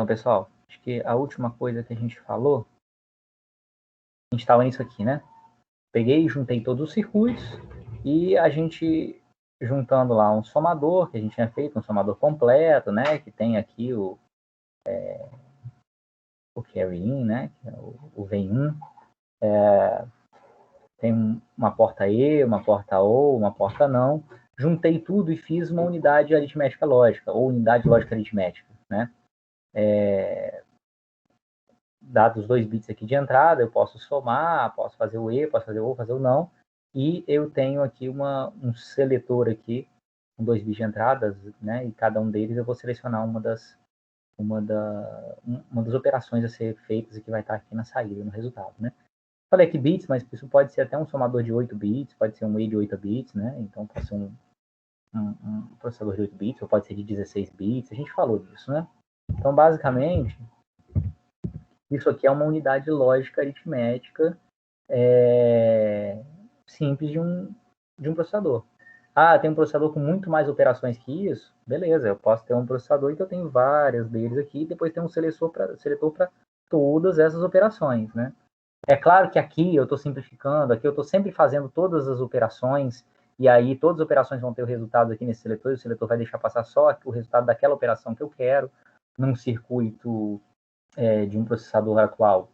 Então, pessoal, acho que a última coisa que a gente falou, a gente estava nisso aqui, né? Peguei e juntei todos os circuitos e a gente juntando lá um somador, que a gente tinha feito, um somador completo, né? Que tem aqui o carry in, né? Que é o vem-in. Tem uma porta E, uma porta OU, uma porta não. Juntei tudo e fiz uma unidade aritmética lógica, ou unidade lógica aritmética, né? Dados os 2 bits aqui de entrada, eu posso somar, posso fazer o E, posso fazer o OU, fazer o não. E eu tenho aqui um seletor aqui, com 2 bits de entradas, né? E cada um deles eu vou selecionar uma das operações a ser feitas e que vai estar aqui na saída, no resultado, né? Falei aqui bits, mas isso pode ser até um somador de 8 bits, pode ser um E de 8 bits, né? Então pode ser um processador de 8 bits, ou pode ser de 16 bits, a gente falou disso, né? Então, basicamente, isso aqui é uma unidade lógica aritmética simples de um processador. Ah, tem um processador com muito mais operações que isso? Beleza, eu posso ter um processador que eu tenho várias deles aqui, e depois tem um seletor para todas essas operações, né? É claro que aqui eu estou simplificando, aqui eu estou sempre fazendo todas as operações, e aí todas as operações vão ter o resultado aqui nesse seletor, e o seletor vai deixar passar só o resultado daquela operação que eu quero, num circuito de um processador atual.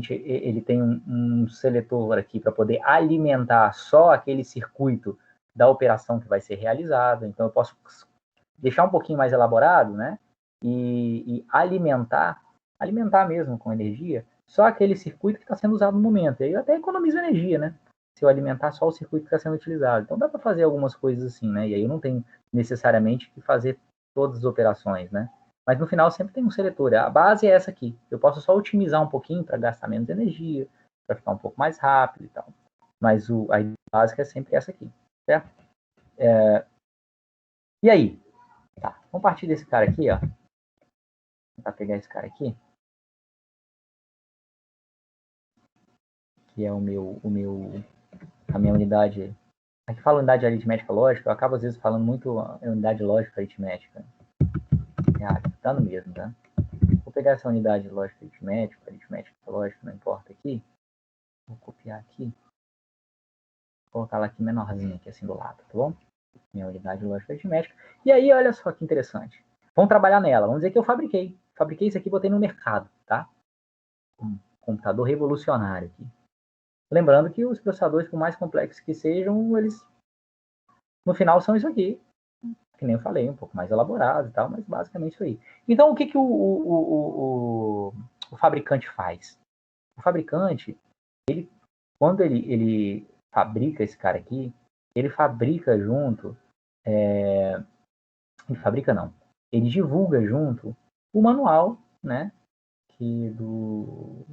Ele tem um seletor aqui para poder alimentar só aquele circuito da operação que vai ser realizada, então eu posso deixar um pouquinho mais elaborado, né? E alimentar mesmo com energia, só aquele circuito que está sendo usado no momento. E aí eu até economizo energia, né? Se eu alimentar só o circuito que está sendo utilizado. Então dá para fazer algumas coisas assim, né? E aí eu não tenho necessariamente que fazer todas as operações, né? Mas no final sempre tem um seletor. A base é essa aqui. Eu posso só otimizar um pouquinho para gastar menos energia, para ficar um pouco mais rápido e tal. Mas a básica é sempre essa aqui, certo? E aí? Tá, vamos partir desse cara aqui, ó. Vou tentar pegar esse cara aqui. Que é a minha unidade. Aqui fala unidade aritmética lógica, eu acabo às vezes falando muito unidade lógica aritmética. Tá no mesmo, tá? Vou pegar essa unidade lógica aritmética lógica, não importa aqui. Vou copiar aqui. Vou colocar ela aqui menorzinha, aqui assim do lado, tá bom? Minha unidade lógica aritmética. E aí, olha só que interessante. Vamos trabalhar nela. Vamos dizer que eu fabriquei. Fabriquei isso aqui e botei no mercado, tá? Um computador revolucionário aqui. Lembrando que os processadores, por mais complexos que sejam, eles no final são isso aqui. Que nem eu falei, um pouco mais elaborado e tal, mas basicamente isso aí. Então, o que, que o fabricante faz? O fabricante, quando ele fabrica esse cara aqui, ele fabrica junto, ele fabrica não, ele divulga junto o manual, né, do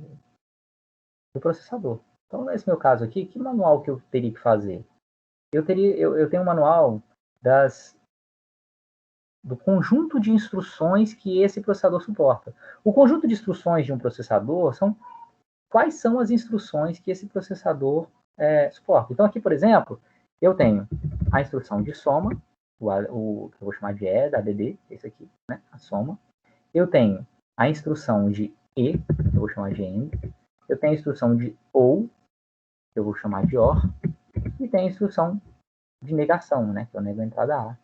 processador. Então, nesse meu caso aqui, que manual que eu teria que fazer? Eu tenho um manual do conjunto de instruções que esse processador suporta. O conjunto de instruções de um processador são quais são as instruções que esse processador suporta. Então, aqui, por exemplo, eu tenho a instrução de soma, o que eu vou chamar de E, da ADD, esse aqui, né, a soma. Eu tenho a instrução de E, que eu vou chamar de AND. Eu tenho a instrução de OR, que eu vou chamar de OR. E tem a instrução de negação, né, que eu nego a entrada A.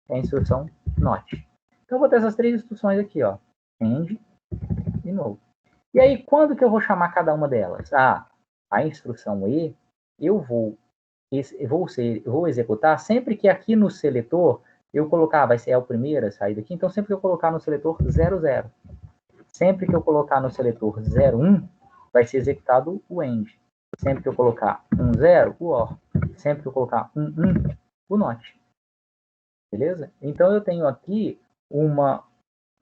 É a instrução NOT. Então, eu vou ter essas três instruções aqui, ó. AND e NO. E aí, quando que eu vou chamar cada uma delas? A instrução E, eu vou executar sempre que aqui no seletor eu colocar, vai ser a primeira saída aqui, então sempre que eu colocar no seletor 00. Sempre que eu colocar no seletor 01, vai ser executado o AND. Sempre que eu colocar 10, o OR. Sempre que eu colocar 11, o NOT. Beleza? Então eu tenho aqui um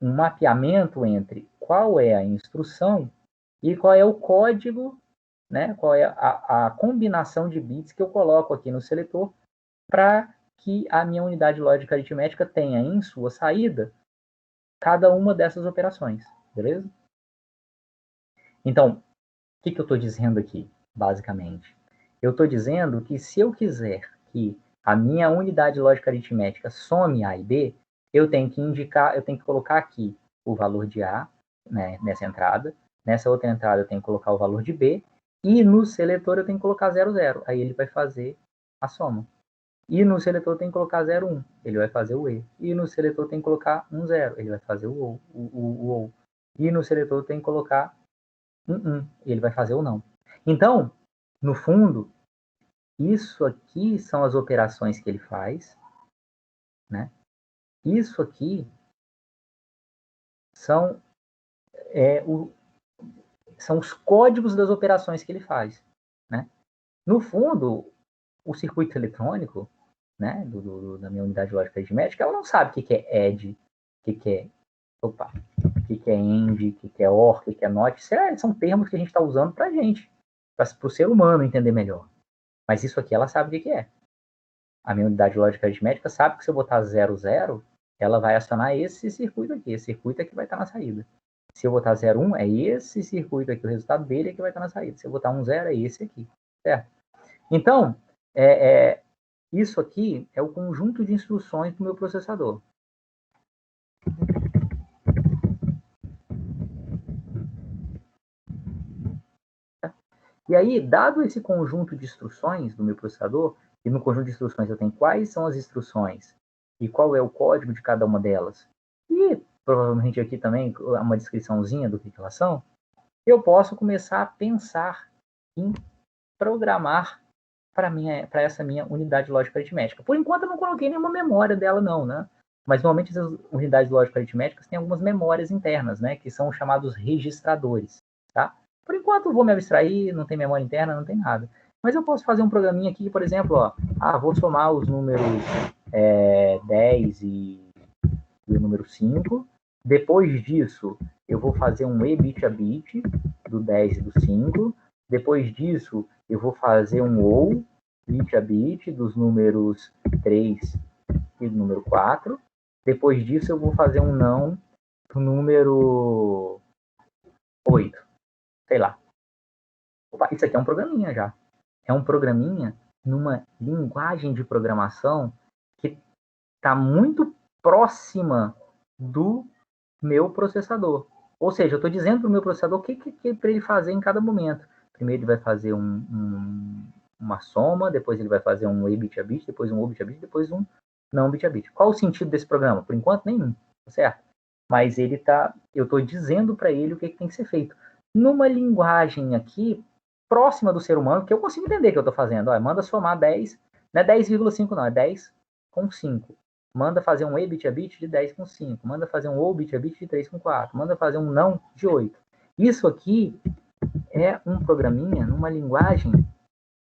mapeamento entre qual é a instrução e qual é o código, né? Qual é a combinação de bits que eu coloco aqui no seletor para que a minha unidade lógica aritmética tenha em sua saída cada uma dessas operações, beleza? Então, o que eu estou dizendo aqui, basicamente? Eu estou dizendo que se eu quiser que a minha unidade lógica aritmética some A e B, eu tenho que colocar aqui o valor de A, né, nessa entrada. Nessa outra entrada eu tenho que colocar o valor de B. E no seletor eu tenho que colocar 0, 0. Aí ele vai fazer a soma. E no seletor tem que colocar 0, 1. Ele vai fazer o E. E no seletor tem que colocar 1, 0. Ele vai fazer o OU. E no seletor tem que colocar 1, 1. Ele vai fazer o não. Então, no fundo, isso aqui são as operações que ele faz, né? Isso aqui são, são os códigos das operações que ele faz, né? No fundo, o circuito eletrônico, né, da minha unidade lógica aritmética, ela não sabe o que é add, o que é end, o que é or, o que é not. São termos que a gente está usando para a gente, para o ser humano entender melhor. Mas isso aqui ela sabe o que é. A minha unidade lógica aritmética sabe que se eu botar 0, 0, ela vai acionar esse circuito aqui. Esse circuito é que vai estar na saída. Se eu botar 0, 1, é esse circuito aqui. O resultado dele é que vai estar na saída. Se eu botar 1, 0, é esse aqui. Certo? Então, isso aqui é o conjunto de instruções do meu processador. E aí, dado esse conjunto de instruções do meu processador, e no conjunto de instruções eu tenho quais são as instruções e qual é o código de cada uma delas, e provavelmente aqui também uma descriçãozinha do que elas são, eu posso começar a pensar em programar para essa minha unidade lógica aritmética. Por enquanto eu não coloquei nenhuma memória dela não, né? Mas normalmente essas unidades lógicas aritméticas têm algumas memórias internas, né? Que são chamados registradores, tá? Por enquanto eu vou me abstrair, não tem memória interna, não tem nada. Mas eu posso fazer um programinha aqui, por exemplo, ó, vou somar os números 10 e o número 5. Depois disso, eu vou fazer um E bit a bit do 10 e do 5. Depois disso, eu vou fazer um OU bit a bit dos números 3 e do número 4. Depois disso, eu vou fazer um não do número 8. Sei lá. Opa, isso aqui é um programinha já. É um programinha numa linguagem de programação que está muito próxima do meu processador. Ou seja, eu estou dizendo para o meu processador o que para ele fazer em cada momento. Primeiro ele vai fazer uma soma, depois ele vai fazer um E bit a bit, depois um O bit a bit, depois um não bit a bit. Qual o sentido desse programa? Por enquanto, nenhum, certo? Mas eu estou dizendo para ele o que tem que ser feito. Numa linguagem aqui, próxima do ser humano, que eu consigo entender o que eu estou fazendo. Olha, manda somar 10, não é 10,5 não, é 10 com 5. Manda fazer um E bit a bit de 10 com 5. Manda fazer um O bit a bit de 3 com 4. Manda fazer um não de 8. Isso aqui é um programinha numa linguagem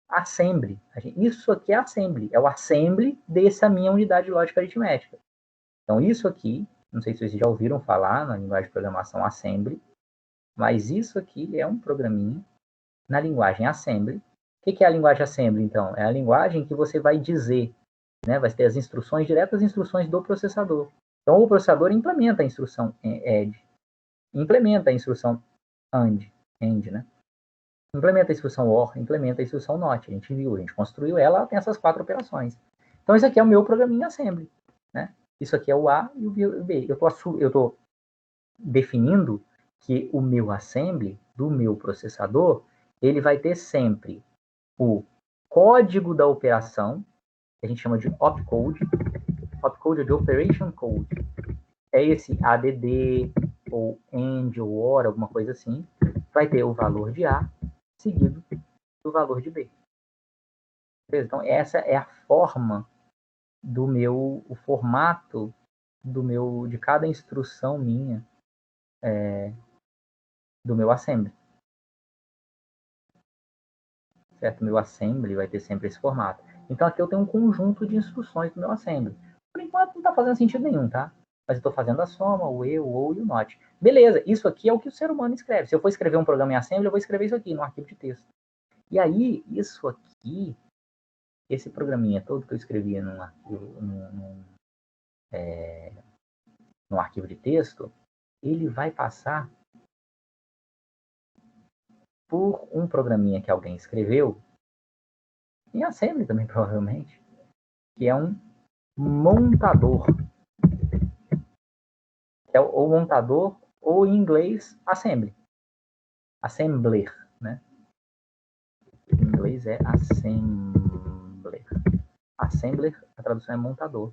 assembly. Isso aqui é assembly. É o assembly dessa minha unidade lógica aritmética. Então, isso aqui, não sei se vocês já ouviram falar na linguagem de programação assembly, mas isso aqui é um programinha na linguagem assembly. O que é a linguagem assembly, então? É a linguagem que você vai dizer, né? Vai ter as instruções diretas, as instruções do processador. Então, o processador implementa a instrução add, implementa a instrução end, né? Implementa a instrução or, implementa a instrução not. A gente viu, a gente construiu ela, tem essas 4 operações. Então, isso aqui é o meu programinha assembly, né? Isso aqui é o A e o B. Eu estou definindo que o meu assembly do meu processador, ele vai ter sempre o código da operação, que a gente chama de opcode. Opcode é de operation code. É esse ADD, ou AND, ou OR, alguma coisa assim. Vai ter o valor de A, seguido do valor de B. Então, essa é a forma do meu, o formato de cada instrução minha, do meu assembly. Certo? Meu assembly vai ter sempre esse formato. Então, aqui eu tenho um conjunto de instruções do meu assembly. Por enquanto, não está fazendo sentido nenhum, tá? Mas eu estou fazendo a soma, o E, o OU e o NOT. Beleza, isso aqui é o que o ser humano escreve. Se eu for escrever um programa em assembly, eu vou escrever isso aqui no arquivo de texto. E aí, isso aqui, esse programinha todo que eu escrevia num arquivo de texto, ele vai passar por um programinha que alguém escreveu, em assembly também, provavelmente, que é um montador. É o montador ou em inglês, assembly. Assembler, né? Em inglês é assembler. Assembler, a tradução é montador.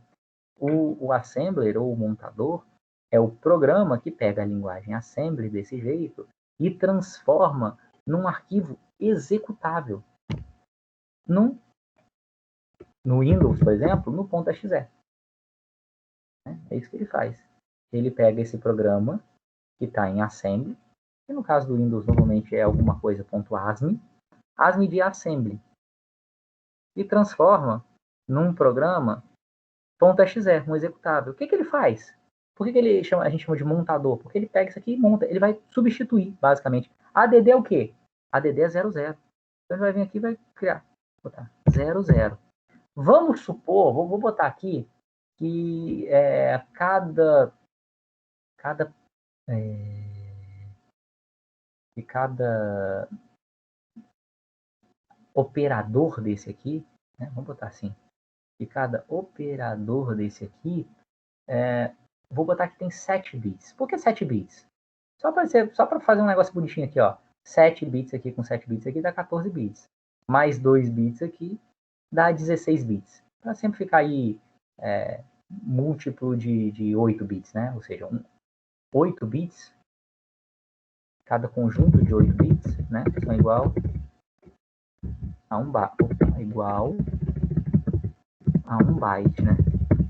O assembler ou o montador é o programa que pega a linguagem assembly desse jeito e transforma num arquivo executável. No Windows, por exemplo, no .exe. É isso que ele faz. Ele pega esse programa que está em assembly, e no caso do Windows normalmente é alguma coisa .asm, asm de assembly, e transforma num programa .exe, um executável. O que ele faz? Por que a gente chama de montador? Porque ele pega isso aqui e monta. Ele vai substituir, basicamente. ADD é o quê? ADD é 00. Então ele vai vir aqui e vai criar. Vou botar 00. Vamos supor, vou botar aqui, que cada operador desse aqui, né, vamos botar assim, que cada operador desse aqui, vou botar que tem 7 bits. Por que 7 bits? Só para fazer um negócio bonitinho aqui, ó. 7 bits aqui com 7 bits aqui dá 14 bits. Mais 2 bits aqui dá 16 bits. Para sempre ficar aí múltiplo de 8 bits, né? Ou seja, 8 bits, cada conjunto de 8 bits, né? São igual a um byte, né?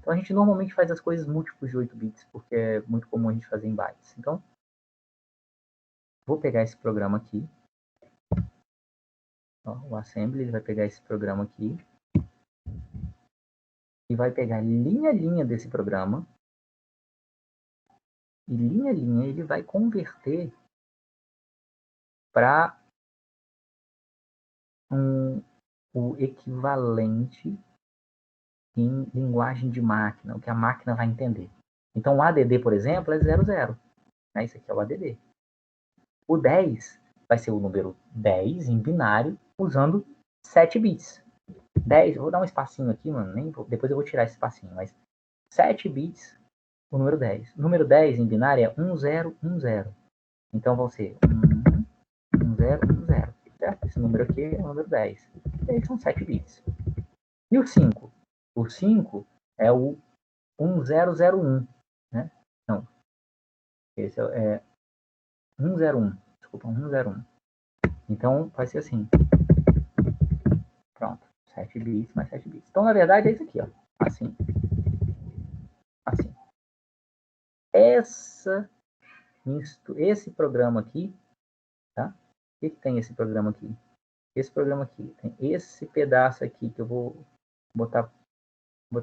Então a gente normalmente faz as coisas múltiplos de 8 bits, porque é muito comum a gente fazer em bytes. Então, vou pegar esse programa aqui. Ó, o assembly, ele vai pegar esse programa aqui. E vai pegar linha a linha desse programa. E linha a linha ele vai converter para o equivalente em linguagem de máquina, o que a máquina vai entender. Então, o ADD, por exemplo, é 00. Né? Isso aqui é o ADD. O 10 vai ser o número 10 em binário, usando 7 bits. 10, eu vou dar um espacinho aqui, mano, depois eu vou tirar esse espacinho, mas 7 bits, o número 10. O número 10 em binário é 1010. Então, vão ser 1010. Certo? Esse número aqui é o número 10. E aí são 7 bits. E o 5? O 5 é o 1001, né? Não. Esse é 101. Desculpa, 101. Então, vai ser assim. Pronto. 7 bits mais 7 bits. Então, na verdade, é isso aqui, ó. Assim. Assim. Esse programa aqui, tá? O que tem esse programa aqui? Esse programa aqui tem esse pedaço aqui que eu vou botar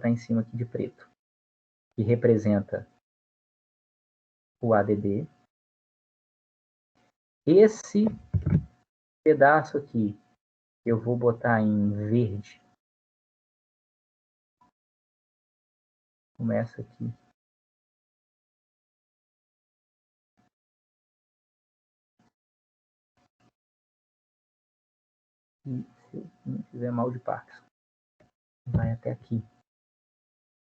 em cima aqui de preto, que representa o ADD. Esse pedaço aqui eu vou botar em verde. Começa aqui. E se eu não tiver mal de Parkinson, vai até aqui.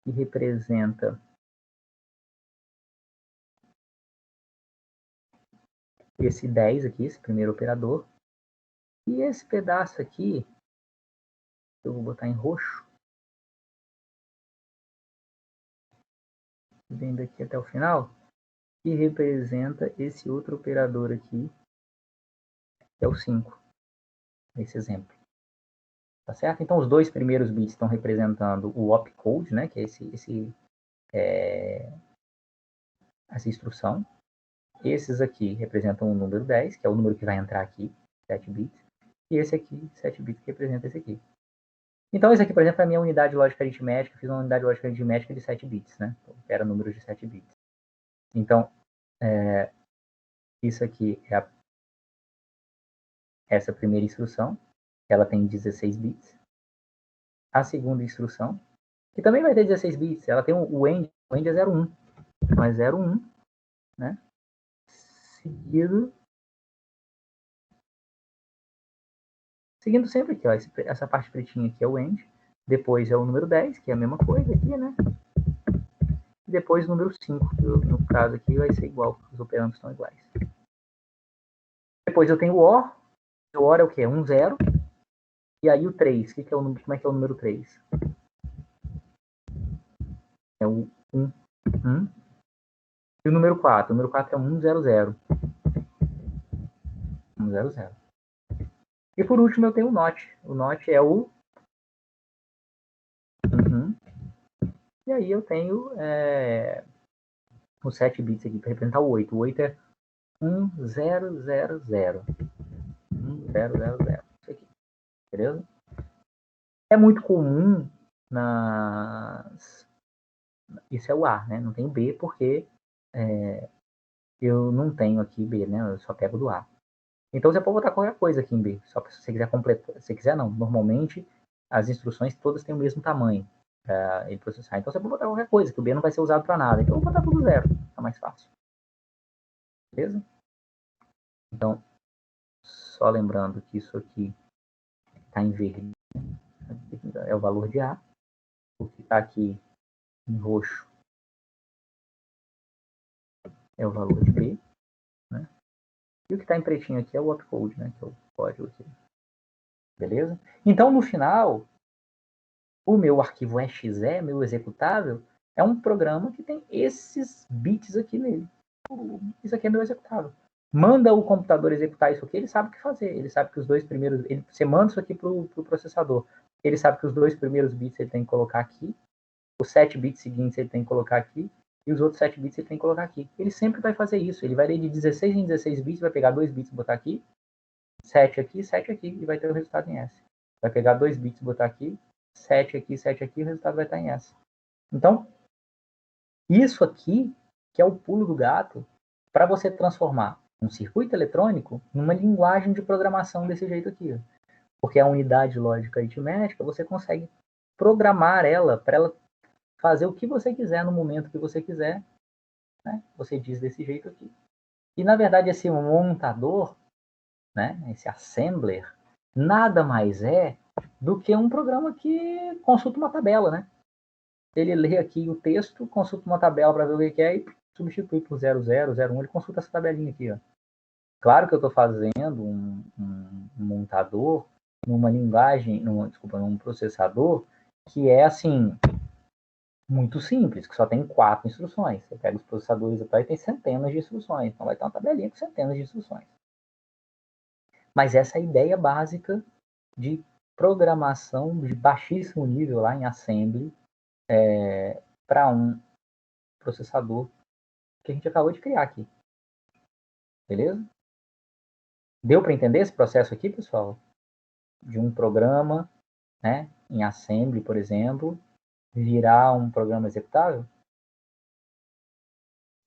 Que representa esse 10 aqui, esse primeiro operador. E esse pedaço aqui, eu vou botar em roxo. Vem daqui até o final. Que representa esse outro operador aqui, que é o 5. Esse exemplo. Tá certo? Então, os dois primeiros bits estão representando o opcode, né? Que é essa instrução. Esses aqui representam o número 10, que é o número que vai entrar aqui, 7 bits. E esse aqui, 7 bits, que representa esse aqui. Então, esse aqui, por exemplo, é a minha unidade lógica aritmética. Eu fiz uma unidade lógica aritmética de 7 bits, né? Que era números de 7 bits. Então, isso aqui é essa primeira instrução. Ela tem 16 bits. A segunda instrução, que também vai ter 16 bits, ela tem o end é 01. Então, é 01, né? Seguindo sempre aqui, ó, essa parte pretinha aqui é o end. Depois é o número 10, que é a mesma coisa aqui, né? e depois o número 5, que no caso aqui vai ser igual, os operandos estão iguais. Depois eu tenho o OR. O OR é o quê? 1, 0. E aí o 3, como é que é o número 3? É o 1, 1. E o número 4? O número 4 é 1, 0, 0. 1, 0, 0. E por último eu tenho o NOT. O NOT é o... E aí eu tenho os 7 bits aqui para representar o 8. O 8 é 1, 0, 0, 0. 1, 0, 0, 0. Isso aqui. Beleza? É muito comum nas... Isso é o A, né? Não tem B porque eu não tenho aqui B, né? Eu só pego do A. Então você pode botar qualquer coisa aqui em B, só se você quiser completar. Se você quiser, não. Normalmente as instruções todas têm o mesmo tamanho para ele processar. Então você pode botar qualquer coisa, que o B não vai ser usado para nada. Então eu vou botar tudo 0, fica mais fácil. Beleza? Então, só lembrando que isso aqui está em verde, é o valor de A. O que está aqui em roxo é o valor de B, né? E o que está em pretinho aqui é o opcode, né? Que é o código aqui. Beleza? Então, no final, o meu arquivo exe, meu executável, é um programa que tem esses bits aqui nele. Isso aqui é meu executável. Manda o computador executar isso aqui, ele sabe o que fazer. Ele sabe que os dois primeiros... você manda isso aqui para o processador. Ele sabe que os dois primeiros bits ele tem que colocar aqui. Os 7 bits seguintes ele tem que colocar aqui. E os outros 7 bits ele tem que colocar aqui. Ele sempre vai fazer isso. Ele vai ler de 16 em 16 bits, vai pegar 2 bits e botar aqui. 7 aqui, 7 aqui. E vai ter o resultado em S. Vai pegar 2 bits e botar aqui. 7 aqui, 7 aqui. O resultado vai estar em S. Então, isso aqui, que é o pulo do gato, para você transformar um circuito eletrônico numa linguagem de programação desse jeito aqui. Porque a unidade lógica aritmética, você consegue programar ela para ela fazer o que você quiser no momento que você quiser. Né? Você diz desse jeito aqui. E, na verdade, esse montador, né, esse assembler, nada mais é do que um programa que consulta uma tabela, né? Ele lê aqui o texto, consulta uma tabela para ver o que é e substitui por 00, 01, ele consulta essa tabelinha aqui, ó. Claro que eu estou fazendo um montador numa linguagem, num processador que é assim muito simples, que só tem 4 instruções. Você pega os processadores atuais e tem centenas de instruções, então vai ter uma tabelinha com centenas de instruções. Mas essa é a ideia básica de programação de baixíssimo nível lá em assembly para um processador que a gente acabou de criar aqui. Beleza? Deu para entender esse processo aqui, pessoal? De um programa, né, em assembly, por exemplo, virar um programa executável?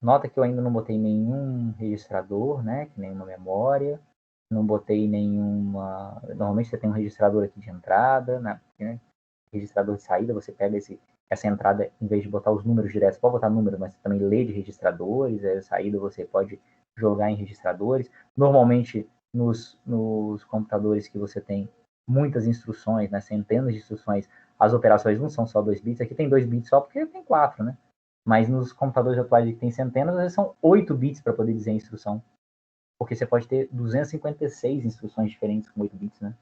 Nota que eu ainda não botei nenhum registrador, né, que nenhuma memória, não botei nenhuma... Normalmente você tem um registrador aqui de entrada, né, registrador de saída, você pega essa entrada, em vez de botar os números diretos, pode botar números, mas você também lê de registradores, a saída você pode jogar em registradores. Normalmente, nos computadores que você tem muitas instruções, né, centenas de instruções, as operações não são só 2 bits, aqui tem 2 bits só porque tem 4, né? Mas nos computadores atuais que tem centenas, às vezes são 8 bits para poder dizer a instrução. Porque você pode ter 256 instruções diferentes com 8 bits, né?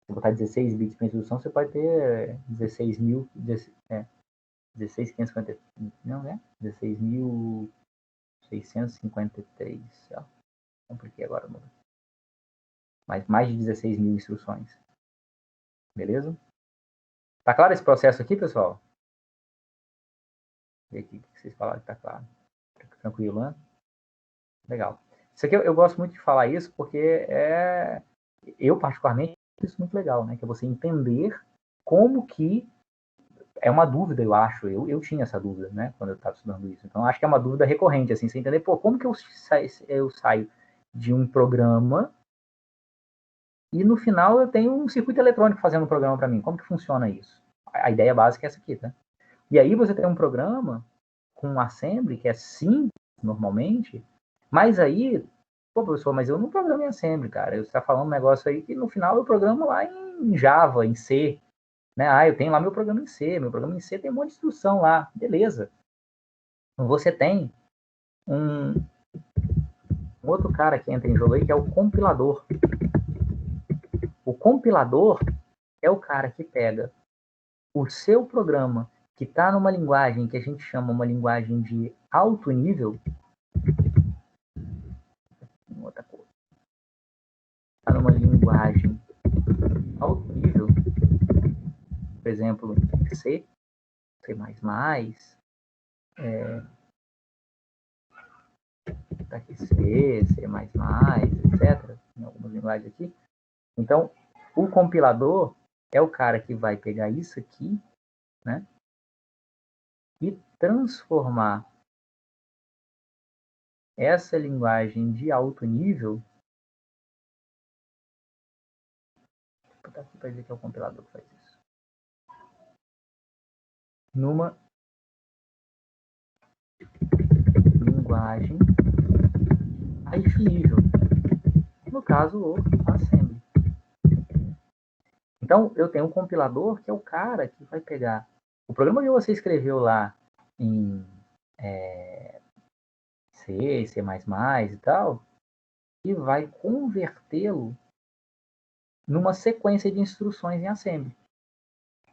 Se botar 16 bits para instrução, você pode ter 16.550, não, né? 16.653. Compliquei agora, mano. Mas mais de 16 mil instruções. Beleza? Tá claro esse processo aqui, pessoal? E aqui, o que vocês falaram que tá claro? Tranquilo, né? Legal. Isso aqui eu gosto muito de falar isso porque eu particularmente acho isso muito legal, né? Que é você entender como que é uma dúvida, eu acho. Eu tinha essa dúvida, né? Quando eu estava estudando isso. Então, acho que é uma dúvida recorrente, assim, você entender, pô, como que eu saio de um programa e no final eu tenho um circuito eletrônico fazendo um programa para mim? Como que funciona isso? A ideia básica é essa aqui, tá? E aí você tem um programa com um assembly que é simples, normalmente, mas aí, pô, professor, mas eu não programo em assembly, cara. Você está falando um negócio aí que no final eu programo lá em Java, em C, né? Eu tenho lá meu programa em C tem um monte de instrução lá, beleza. você tem um outro cara que entra em jogo aí, que é o compilador. O compilador é o cara que pega o seu programa que está numa linguagem que a gente chama uma linguagem de alto nível, está numa linguagem alto nível, por exemplo, C, C++, tá aqui C, C++, etc. Em algumas linguagens aqui. Então, o compilador é o cara que vai pegar isso aqui, né, e transformar essa linguagem de alto nível. Vou botar aqui para dizer que é o compilador que faz isso. Numa linguagem baixo nível. No caso, o assembly. Então, eu tenho um compilador que é o cara que vai pegar o programa que você escreveu lá em C, C++ e tal, e vai convertê-lo numa sequência de instruções em assembly.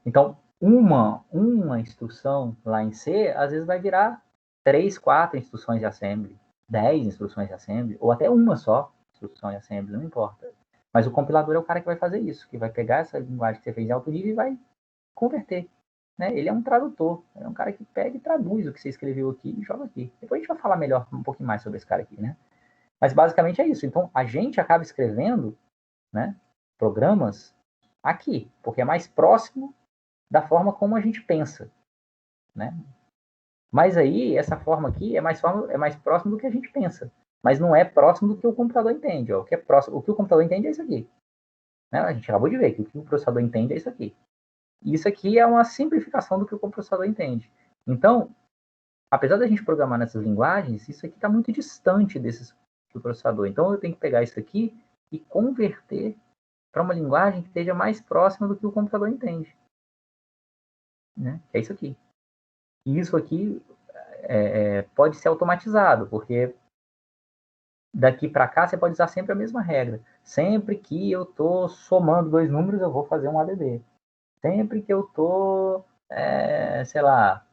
Então, uma instrução lá em C, às vezes vai virar 3, 4 instruções de assembly, 10 instruções de assembly, ou até uma só instrução de assembly, não importa. Mas o compilador é o cara que vai fazer isso, que vai pegar essa linguagem que você fez em alto nível e vai converter. Né? Ele é um tradutor, é um cara que pega e traduz o que você escreveu aqui e joga aqui. Depois a gente vai falar melhor, um pouquinho mais sobre esse cara aqui, né? Mas basicamente é isso. Então, a gente acaba escrevendo, né, programas aqui, porque é mais próximo da forma como a gente pensa, né? Mas aí, essa forma aqui é mais próximo do que a gente pensa. Mas não é próximo do que o computador entende. Ó. O que é próximo, o que o computador entende é isso aqui. Né? A gente acabou de ver que o que o processador entende é isso aqui. E isso aqui é uma simplificação do que o processador entende. Então, apesar da gente programar nessas linguagens, isso aqui está muito distante do processador. Então, eu tenho que pegar isso aqui e converter para uma linguagem que esteja mais próxima do que o computador entende. Né? É isso aqui. E isso aqui pode ser automatizado, porque daqui para cá você pode usar sempre a mesma regra. Sempre que eu estou somando dois números, eu vou fazer um ADD. Sempre que eu estou, sei lá,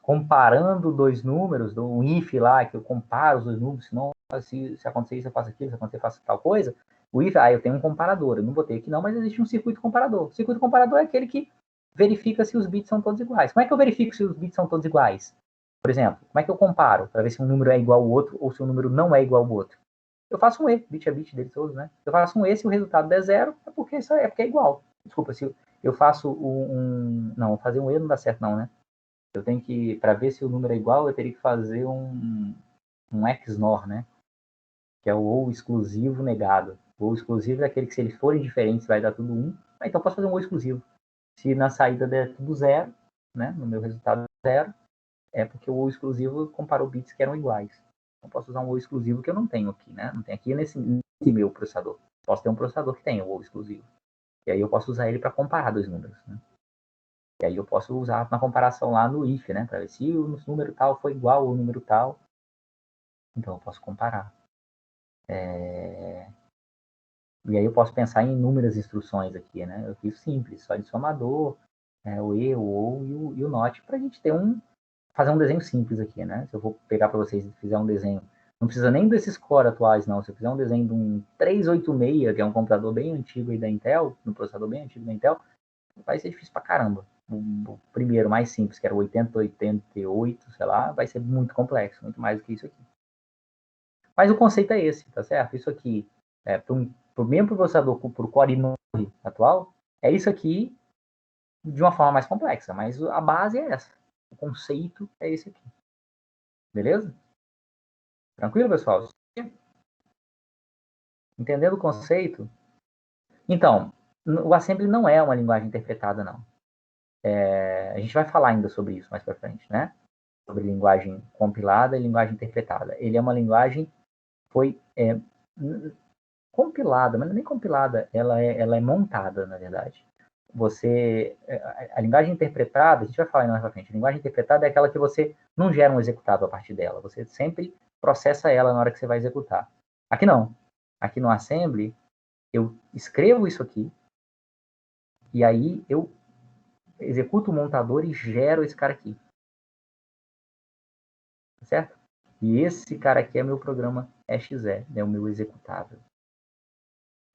comparando dois números, um if lá, que eu comparo os dois números, senão se acontecer isso, eu faço aquilo, se acontecer, eu faço tal coisa. O if, eu tenho um comparador, eu não botei aqui não, mas existe um circuito comparador. O circuito comparador é aquele que verifica se os bits são todos iguais. Como é que eu verifico se os bits são todos iguais? Por exemplo, como é que eu comparo para ver se um número é igual ao outro ou se um número não é igual ao outro? Eu faço um E, bit a bit deles todos, né? Eu faço um E, se o resultado der zero, é porque é igual. Desculpa, se eu faço não, fazer um E não dá certo não, né? Eu tenho que, para ver se o número é igual, eu teria que fazer um XNOR, né? Que é o ou exclusivo negado. O ou exclusivo é aquele que, se eles forem diferentes, vai dar tudo 1. Então, eu posso fazer um ou exclusivo. Se na saída der tudo 0, né? No meu resultado 0, é porque o ou exclusivo comparou bits que eram iguais. Então, posso usar um ou exclusivo que eu não tenho aqui, né? Não tem aqui nesse meu processador. Posso ter um processador que tenha o ou exclusivo. E aí eu posso usar ele para comparar dois números, né? E aí eu posso usar na comparação lá no if, né? Para ver se o número tal foi igual ao número tal. Então eu posso comparar. E aí eu posso pensar em inúmeras instruções aqui, né? Eu fiz simples, só de somador, o e, o ou e o not, para a gente ter fazer um desenho simples aqui, né? Se eu vou pegar para vocês e fizer um desenho, não precisa nem desses core atuais, não. Se eu fizer um desenho de um 386, que é um computador bem antigo aí da Intel, um processador bem antigo da Intel, vai ser difícil pra caramba. O primeiro, mais simples, que era o 8088, sei lá, vai ser muito complexo, muito mais do que isso aqui. Mas o conceito é esse, tá certo? Isso aqui, pro mesmo processador, pro Core i9 atual, é isso aqui de uma forma mais complexa, mas a base é essa. O conceito é esse aqui. Beleza? Tranquilo, pessoal? Entendendo o conceito? Então, o assembly não é uma linguagem interpretada, não. A gente vai falar ainda sobre isso mais para frente, né? Sobre linguagem compilada e linguagem interpretada. Ele é uma linguagem foi compilada, mas não é nem compilada, ela é montada, na verdade. a linguagem interpretada, a gente vai falar mais pra frente, a linguagem interpretada é aquela que você não gera um executável a partir dela, você sempre processa ela na hora que você vai executar. Aqui não. Aqui no Assembly, eu escrevo isso aqui, e aí eu executo o montador e gero esse cara aqui. Certo? E esse cara aqui é meu programa exe, é o meu executável.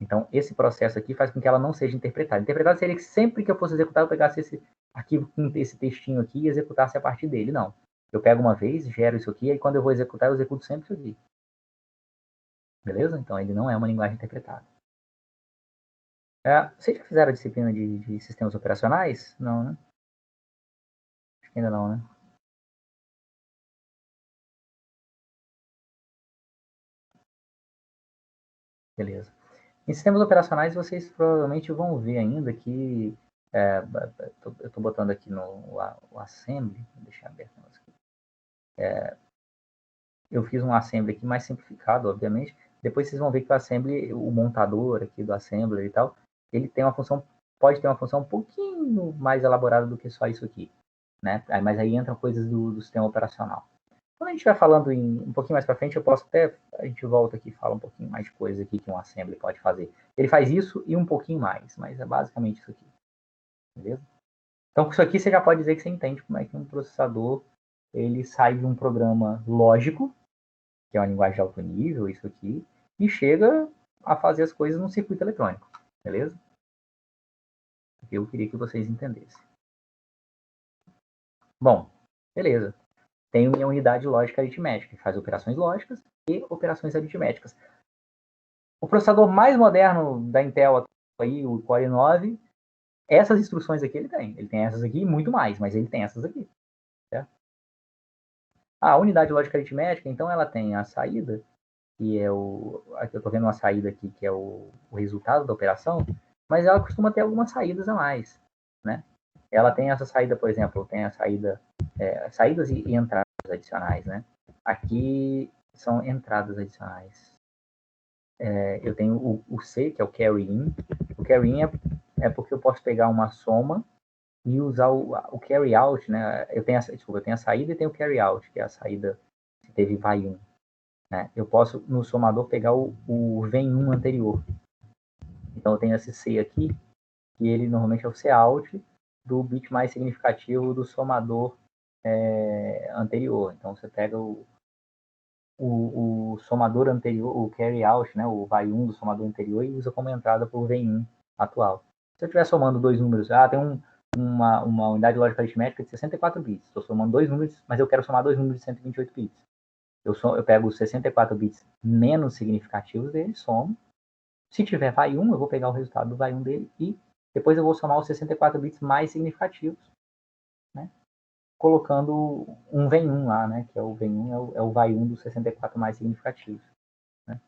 Então, esse processo aqui faz com que ela não seja interpretada. Interpretada seria que sempre que eu fosse executar, eu pegasse esse arquivo com esse textinho aqui e executasse a partir dele. Não. Eu pego uma vez, gero isso aqui, e quando eu vou executar, eu executo sempre isso aqui. Beleza? Então, ele não é uma linguagem interpretada. Vocês já fizeram a disciplina de sistemas operacionais? Não, né? Acho que ainda não, né? Beleza. Em sistemas operacionais, vocês provavelmente vão ver ainda que eu estou botando aqui no o assembly, vou deixar aberto o negócio aqui. Eu fiz um assembly aqui mais simplificado, obviamente. Depois vocês vão ver que o assembly, o montador aqui do assembler e tal, ele tem uma função, pode ter uma função um pouquinho mais elaborada do que só isso aqui, né? Mas aí entram coisas do sistema operacional. Quando a gente vai falando um pouquinho mais para frente, eu posso até, a gente volta aqui e fala um pouquinho mais de coisa aqui que um assembly pode fazer. Ele faz isso e um pouquinho mais, mas é basicamente isso aqui, beleza? Então, com isso aqui você já pode dizer que você entende como é que um processador ele sai de um programa lógico, que é uma linguagem de alto nível, isso aqui, e chega a fazer as coisas num circuito eletrônico, beleza? Eu queria que vocês entendessem. Bom, beleza. Tenho minha unidade lógica aritmética, que faz operações lógicas e operações aritméticas. O processador mais moderno da Intel, aí, o Core 9, essas instruções aqui ele tem. Ele tem essas aqui e muito mais, mas ele tem essas aqui. Certo? A unidade lógica aritmética, então, ela tem a saída, que é o... Aqui eu estou vendo uma saída aqui, que é o resultado da operação, mas ela costuma ter algumas saídas a mais, né? Ela tem essa saída, por exemplo, tem a saída... saídas e entradas adicionais, né? Aqui são entradas adicionais. Eu tenho o C, que é o carry in. O carry in é porque eu posso pegar uma soma e usar o carry out, né? Eu tenho a saída e tenho o carry out, que é a saída que teve vai 1. Né? Eu posso, no somador, pegar o vem 1 anterior. Então, eu tenho esse C aqui, que ele normalmente é o C out do bit mais significativo do somador anterior. Então, você pega o somador anterior, o carry out, né, o vai 1 do somador anterior, e usa como entrada para o vem 1 atual. Se eu estiver somando dois números, tem uma unidade lógica aritmética de 64 bits. Estou somando dois números, mas eu quero somar dois números de 128 bits. Eu pego os 64 bits menos significativos dele, somo. Se tiver vai 1, eu vou pegar o resultado do vai 1 dele e depois eu vou somar os 64 bits mais significativos, né? Colocando um vem 1 lá, né? Que é o vem 1, é o vai 1 dos 64 mais significativos. Né?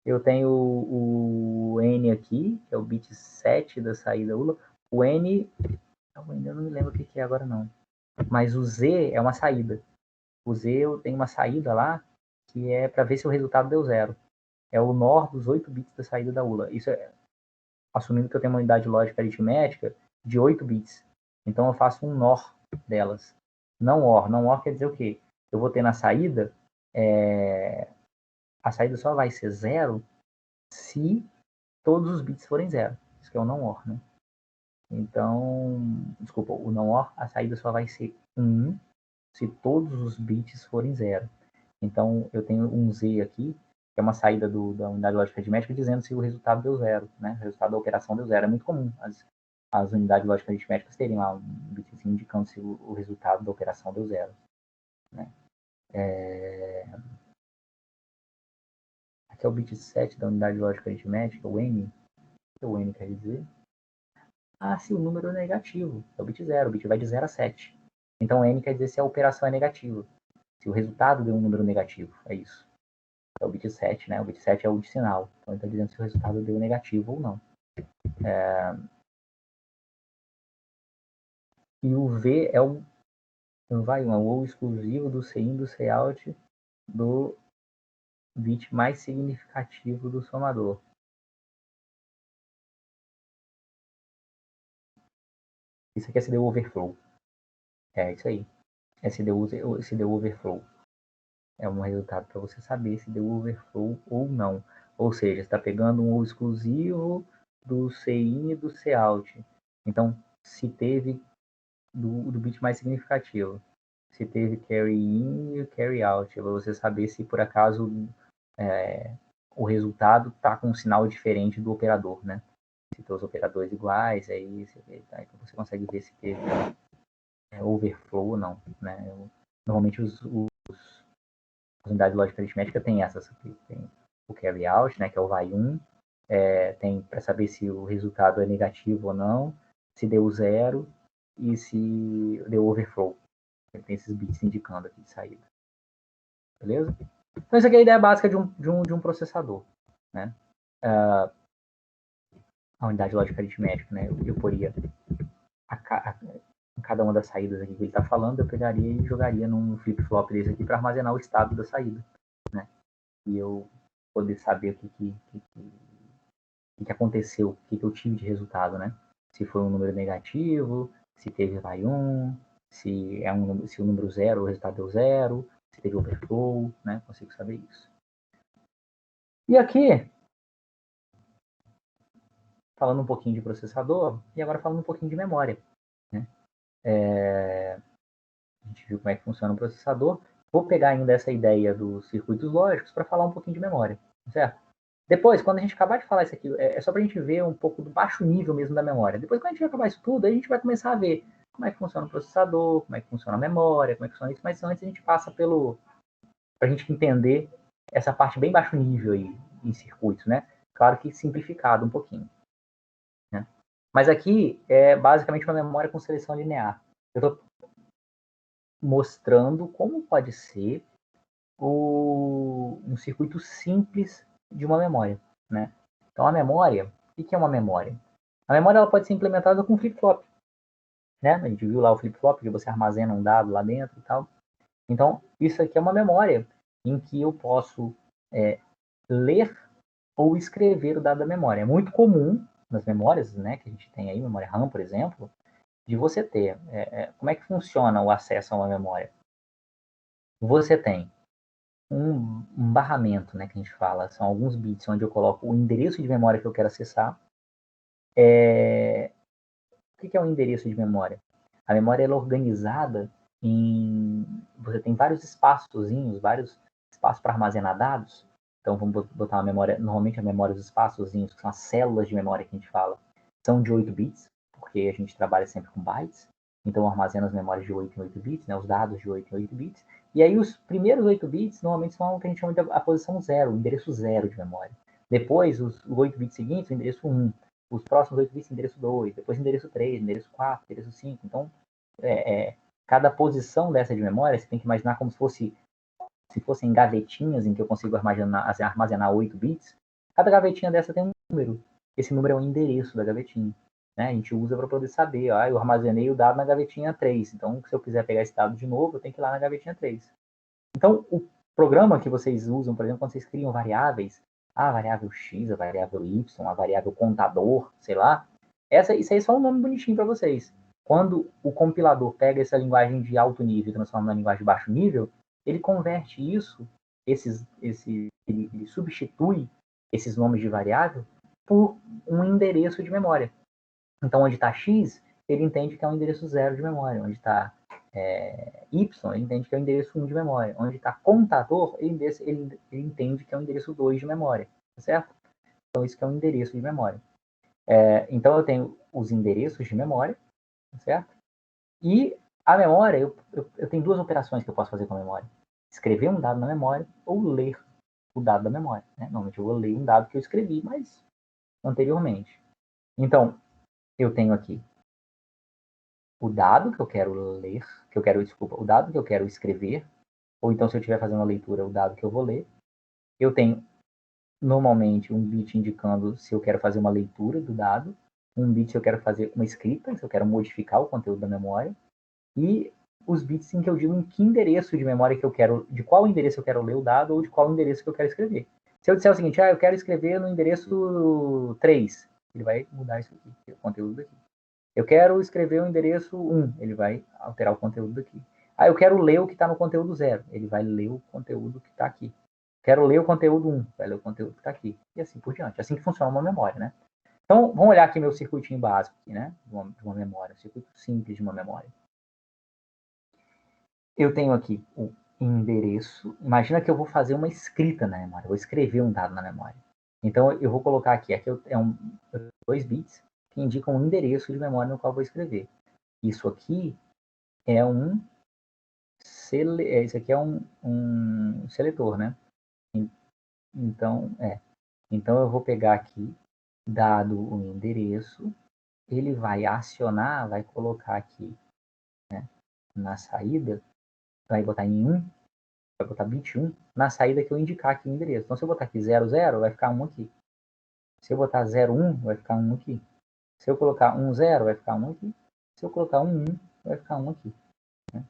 Eu tenho o N aqui, que é o bit 7 da saída ULA. O N, eu ainda não me lembro o que é agora não. Mas o Z é uma saída. O Z eu tenho uma saída lá que é para ver se o resultado deu zero. É o NOR dos 8 bits da saída da ULA. Isso é assumindo que eu tenho uma unidade lógica aritmética de 8 bits. Então eu faço um NOR delas. Não OR. Não OR quer dizer o quê? Eu vou ter na saída, a saída só vai ser zero se todos os bits forem zero. Isso que é o não OR, né? Então, desculpa, o não OR, a saída só vai ser 1 se todos os bits forem zero. Então, eu tenho um Z aqui, que é uma saída da unidade lógica aritmética, dizendo se o resultado deu zero, né? O resultado da operação deu zero. É muito comum as unidades lógicas aritméticas terem lá um bitzinho indicando se o resultado da operação deu zero. Né? Aqui é o bit 7 da unidade lógica aritmética, o N. O que o N quer dizer? Se o número é negativo, é o bit 0. O bit vai de 0 a 7. Então, N quer dizer se a operação é negativa. Se o resultado deu um número negativo, é isso. É o bit 7, né? O bit 7 é o de sinal. Então, ele está dizendo se o resultado deu negativo ou não. E o V é o ou exclusivo do C-in, do C-out, do bit mais significativo do somador. Isso aqui é CDU overflow. É isso aí. É CDU overflow. É um resultado para você saber se deu overflow ou não. Ou seja, está pegando um ou exclusivo do CIN e do Cout. Então, se teve do bit mais significativo, se teve carry in e carry out, para você saber se por acaso o resultado está com um sinal diferente do operador, né? Se tem os operadores iguais, aí então você consegue ver se teve overflow ou não, né? Normalmente as unidades de lógica aritmética tem essas aqui, tem o carry out, né, que é o vai 1, tem para saber se o resultado é negativo ou não, se deu zero e se deu overflow. Tem esses bits indicando aqui de saída. Beleza? Então, isso aqui é a ideia básica de um processador. Né? A unidade lógica aritmética, né? Eu poria em cada uma das saídas aqui que ele está falando, eu pegaria e jogaria num flip-flop desse aqui para armazenar o estado da saída. Né? E eu poder saber o que aconteceu, o que eu tive de resultado, né? Se foi um número negativo, se teve vai 1, se o número 0, o resultado deu 0, se teve overflow, né? Consigo saber isso. E aqui, falando um pouquinho de processador, e agora falando um pouquinho de memória. Né? A gente viu como é que funciona o processador. Vou pegar ainda essa ideia dos circuitos lógicos para falar um pouquinho de memória, certo? Depois, quando a gente acabar de falar isso aqui, é só para a gente ver um pouco do baixo nível mesmo da memória. Depois, quando a gente acabar isso tudo, a gente vai começar a ver como é que funciona o processador, como é que funciona a memória, como é que funciona isso, mas antes a gente passa para a gente entender essa parte bem baixo nível aí em circuitos, né? Claro que simplificado um pouquinho. Né? Mas aqui é basicamente uma memória com seleção linear. Eu estou mostrando como pode ser um circuito simples de uma memória. Né? Então, a memória, o que é uma memória? A memória ela pode ser implementada com flip-flop. Né? A gente viu lá o flip-flop, que você armazena um dado lá dentro e tal. Então, isso aqui é uma memória em que eu posso ler ou escrever o dado da memória. É muito comum nas memórias, né, que a gente tem aí, memória RAM, por exemplo, de você ter. Como é que funciona o acesso a uma memória? Você tem um barramento, né, que a gente fala, são alguns bits onde eu coloco o endereço de memória que eu quero acessar. O que é um endereço de memória? A memória é organizada em... Você tem vários espaçozinhos, vários espaços para armazenar dados. Então, vamos botar uma memória... Normalmente, a memória, os espaçozinhos, que são as células de memória que a gente fala, são de 8 bits, porque a gente trabalha sempre com bytes. Então, armazena as memórias de 8 em 8 bits, né, os dados de 8 em 8 bits. E aí, os primeiros 8 bits, normalmente, são o que a gente chama de a posição 0, o endereço 0 de memória. Depois, os 8 bits seguintes, o endereço 1. Os próximos 8 bits, endereço 2, depois endereço 3, endereço 4, endereço 5. Então, cada posição dessa de memória, você tem que imaginar como se fossem gavetinhas em que eu consigo armazenar 8 bits. Cada gavetinha dessa tem um número. Esse número é o endereço da gavetinha. Né? A gente usa para poder saber, eu armazenei o dado na gavetinha 3. Então, se eu quiser pegar esse dado de novo, eu tenho que ir lá na gavetinha 3. Então, o programa que vocês usam, por exemplo, quando vocês criam variáveis, a variável x, a variável y, a variável contador, sei lá, isso aí é só um nome bonitinho para vocês. Quando o compilador pega essa linguagem de alto nível e transforma na linguagem de baixo nível, ele converte isso, ele substitui esses nomes de variável por um endereço de memória. Então, onde está x, ele entende que é um endereço 0 de memória. Onde está y, ele entende que é o endereço 1 de memória. Onde está contador, ele entende que é o endereço 2 de memória. Tá certo? Então, isso que é um endereço de memória. Então, eu tenho os endereços de memória, tá certo? E a memória, eu tenho duas operações que eu posso fazer com a memória. Escrever um dado na memória ou ler o dado da memória. Né? Normalmente eu vou ler um dado que eu escrevi, mas anteriormente. Então, eu tenho aqui o dado que eu quero ler, o dado que eu quero escrever, ou então se eu estiver fazendo a leitura, o dado que eu vou ler. Eu tenho normalmente um bit indicando se eu quero fazer uma leitura do dado, um bit se eu quero fazer uma escrita, se eu quero modificar o conteúdo da memória, e os bits em que eu digo em que endereço de memória que eu quero, de qual endereço eu quero ler o dado ou de qual endereço que eu quero escrever. Se eu disser o seguinte, eu quero escrever no endereço 3, ele vai mudar isso aqui, o conteúdo daqui. Eu quero escrever o endereço 1, ele vai alterar o conteúdo daqui. Ah, eu quero ler o que está no conteúdo 0, ele vai ler o conteúdo que está aqui. Quero ler o conteúdo 1, vai ler o conteúdo que está aqui. E assim por diante. Assim que funciona uma memória, né? Então, vamos olhar aqui meu circuitinho básico, aqui, né? De uma memória, um circuito simples de uma memória. Eu tenho aqui o endereço. Imagina que eu vou fazer uma escrita na memória, vou escrever um dado na memória. Então, eu vou colocar aqui é 2 bits que indicam um endereço de memória no qual eu vou escrever. Isso aqui é esse aqui é um seletor, né? Então, então eu vou pegar aqui, dado o endereço, ele vai acionar, vai colocar aqui, né, na saída, vai botar em 1, vai botar bit 1, na saída que eu indicar aqui o endereço. Então, se eu botar aqui 00, vai ficar 1 aqui. Se eu botar 01, vai ficar 1 aqui. Se eu colocar 10, vai ficar 1 aqui. Se eu colocar 11, vai ficar 1 aqui. Né?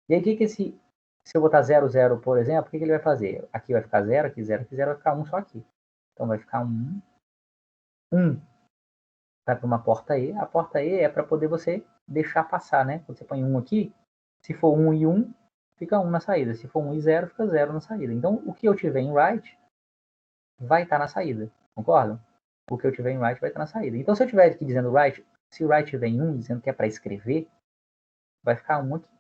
E aí, se eu botar 00, por exemplo, o que ele vai fazer? Aqui vai ficar 0, aqui 0, aqui 0, vai ficar 1 só aqui. Então, vai ficar 1, 1. Vai para uma porta E. A porta E é para poder você deixar passar, né? Quando você põe 1 aqui, se for 1 e 1, fica 1 na saída. Se for 1 e 0, fica 0 na saída. Então, o que eu tiver em write vai estar na saída. Concordam? O que eu tiver em write vai estar na saída. Então, se eu tiver aqui dizendo write, se o write tiver em 1, dizendo que é para escrever, vai ficar 1 aqui.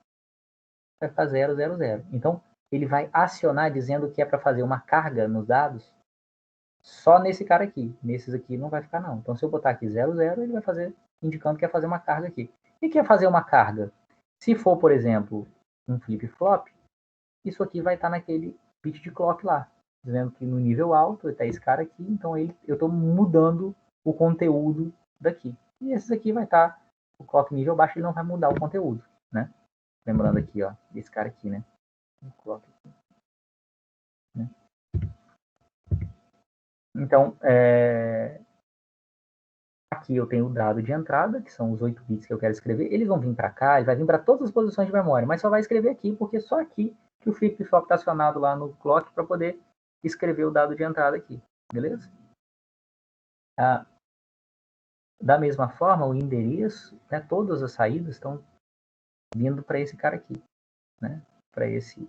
Vai ficar 0, 0, 0. Então, ele vai acionar dizendo que é para fazer uma carga nos dados só nesse cara aqui. Nesses aqui não vai ficar, não. Então, se eu botar aqui 00, ele vai fazer, indicando que quer fazer uma carga aqui. E quer fazer uma carga? Se for, por exemplo, um flip-flop, isso aqui vai estar naquele bit de clock lá, dizendo que no nível alto está esse cara aqui, então eu estou mudando o conteúdo daqui. E esses aqui vai estar, o clock nível baixo, ele não vai mudar o conteúdo, né? Lembrando aqui, ó, desse cara aqui, né? O clock aqui, né? Então, aqui eu tenho o dado de entrada, que são os 8 bits que eu quero escrever. Eles vão vir para cá, ele vai vir para todas as posições de memória, mas só vai escrever aqui, porque só aqui que o flip-flop está acionado lá no clock para poder escrever o dado de entrada aqui. Beleza? Da mesma forma, o endereço, né, todas as saídas estão vindo para esse cara aqui, né? Para esse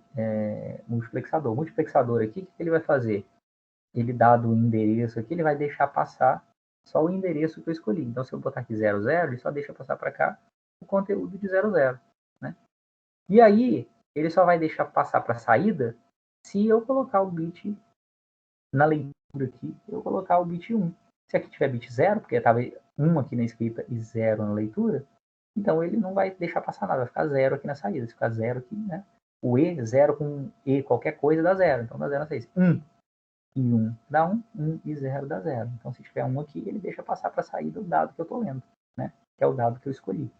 multiplexador. O multiplexador aqui, o que ele vai fazer? Ele, dado o endereço aqui, ele vai deixar passar só o endereço que eu escolhi. Então, se eu botar aqui 00, ele só deixa passar para cá o conteúdo de 00. Né? E aí, ele só vai deixar passar para a saída se eu colocar o bit na leitura aqui, eu colocar o bit 1. Se aqui tiver bit 0, porque estava 1 aqui na escrita e 0 na leitura, então ele não vai deixar passar nada, vai ficar 0 aqui na saída. Se ficar 0 aqui, né? O E, 0 com E, qualquer coisa, dá 0. Então dá 0 na saída. 1 e 1 dá 1, 1 e 0 dá 0. Então se tiver 1 aqui, ele deixa passar para a saída o dado que eu estou lendo, né? Que é o dado que eu escolhi.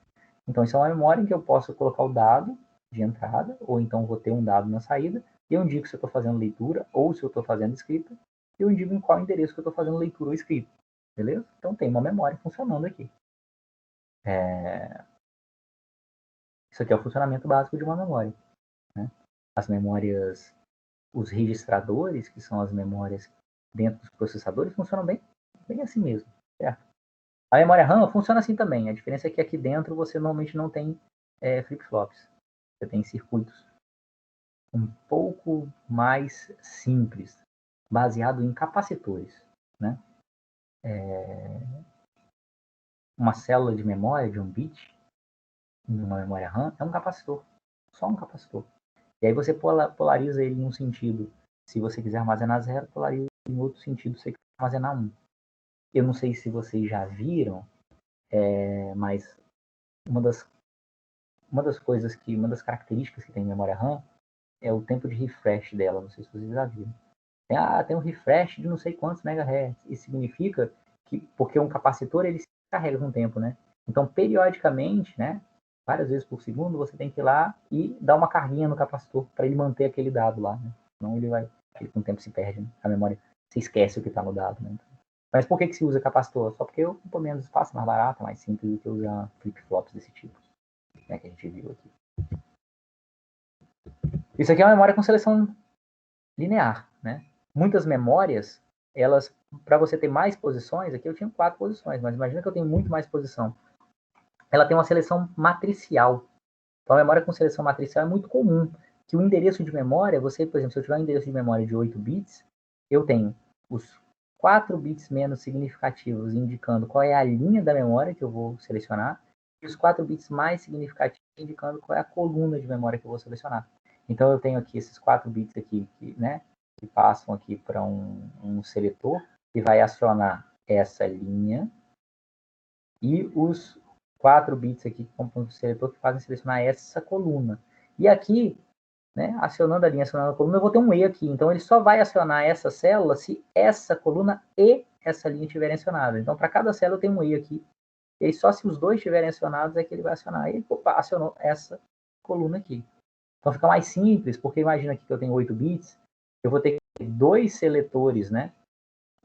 Então isso é uma memória em que eu posso colocar o dado de entrada, ou então vou ter um dado na saída, e eu indico se eu estou fazendo leitura ou se eu estou fazendo escrita, e eu indico em qual endereço que eu estou fazendo leitura ou escrita. Beleza? Então tem uma memória funcionando aqui. Isso aqui é o funcionamento básico de uma memória. Né? As memórias, os registradores, que são as memórias dentro dos processadores, funcionam bem assim mesmo. Certo? A memória RAM funciona assim também. A diferença é que aqui dentro você normalmente não tem flip-flops. Você tem circuitos um pouco mais simples, baseado em capacitores. Né? Uma célula de memória de 1 bit, numa memória RAM, é um capacitor. Só um capacitor. E aí você polariza ele em um sentido. Se você quiser armazenar 0, polariza em outro sentido, se você quiser armazenar 1. Eu não sei se vocês já viram, mas uma das características que tem em memória RAM é o tempo de refresh dela. Não sei se vocês já viram. Tem um refresh de não sei quantos megahertz. Isso significa que, porque um capacitor ele se carrega com o tempo, né? Então, periodicamente, né, várias vezes por segundo, você tem que ir lá e dar uma carguinha no capacitor para ele manter aquele dado lá, né? Senão ele com o tempo se perde, né? A memória, você esquece o que está no dado, né? Mas por que se usa capacitor? Só porque ocupa menos espaço, mais barato, mais simples do que usar flip-flops desse tipo, né, que a gente viu aqui. Isso aqui é uma memória com seleção linear, né? Muitas memórias, para você ter mais posições, aqui eu tinha 4 posições, mas imagina que eu tenho muito mais posição. ela tem uma seleção matricial. Então, a memória com seleção matricial é muito comum, que o endereço de memória, você, por exemplo, se eu tiver um endereço de memória de 8 bits, eu tenho os 4 bits menos significativos indicando qual é a linha da memória que eu vou selecionar, e os 4 bits mais significativos indicando qual é a coluna de memória que eu vou selecionar. Então, eu tenho aqui esses 4 bits aqui, que passam aqui para um seletor, que vai acionar essa linha, e os 4 bits aqui que compõem o seletor que fazem selecionar essa coluna. E aqui, acionando a linha, acionando a coluna, eu vou ter um E aqui. Então, ele só vai acionar essa célula se essa coluna e essa linha estiverem acionadas. Então, para cada célula eu tenho um E aqui. E aí, só se os dois estiverem acionados é que ele vai acionar. Aí, opa, acionou essa coluna aqui. Então, fica mais simples, porque imagina aqui que eu tenho 8 bits, eu vou ter dois seletores,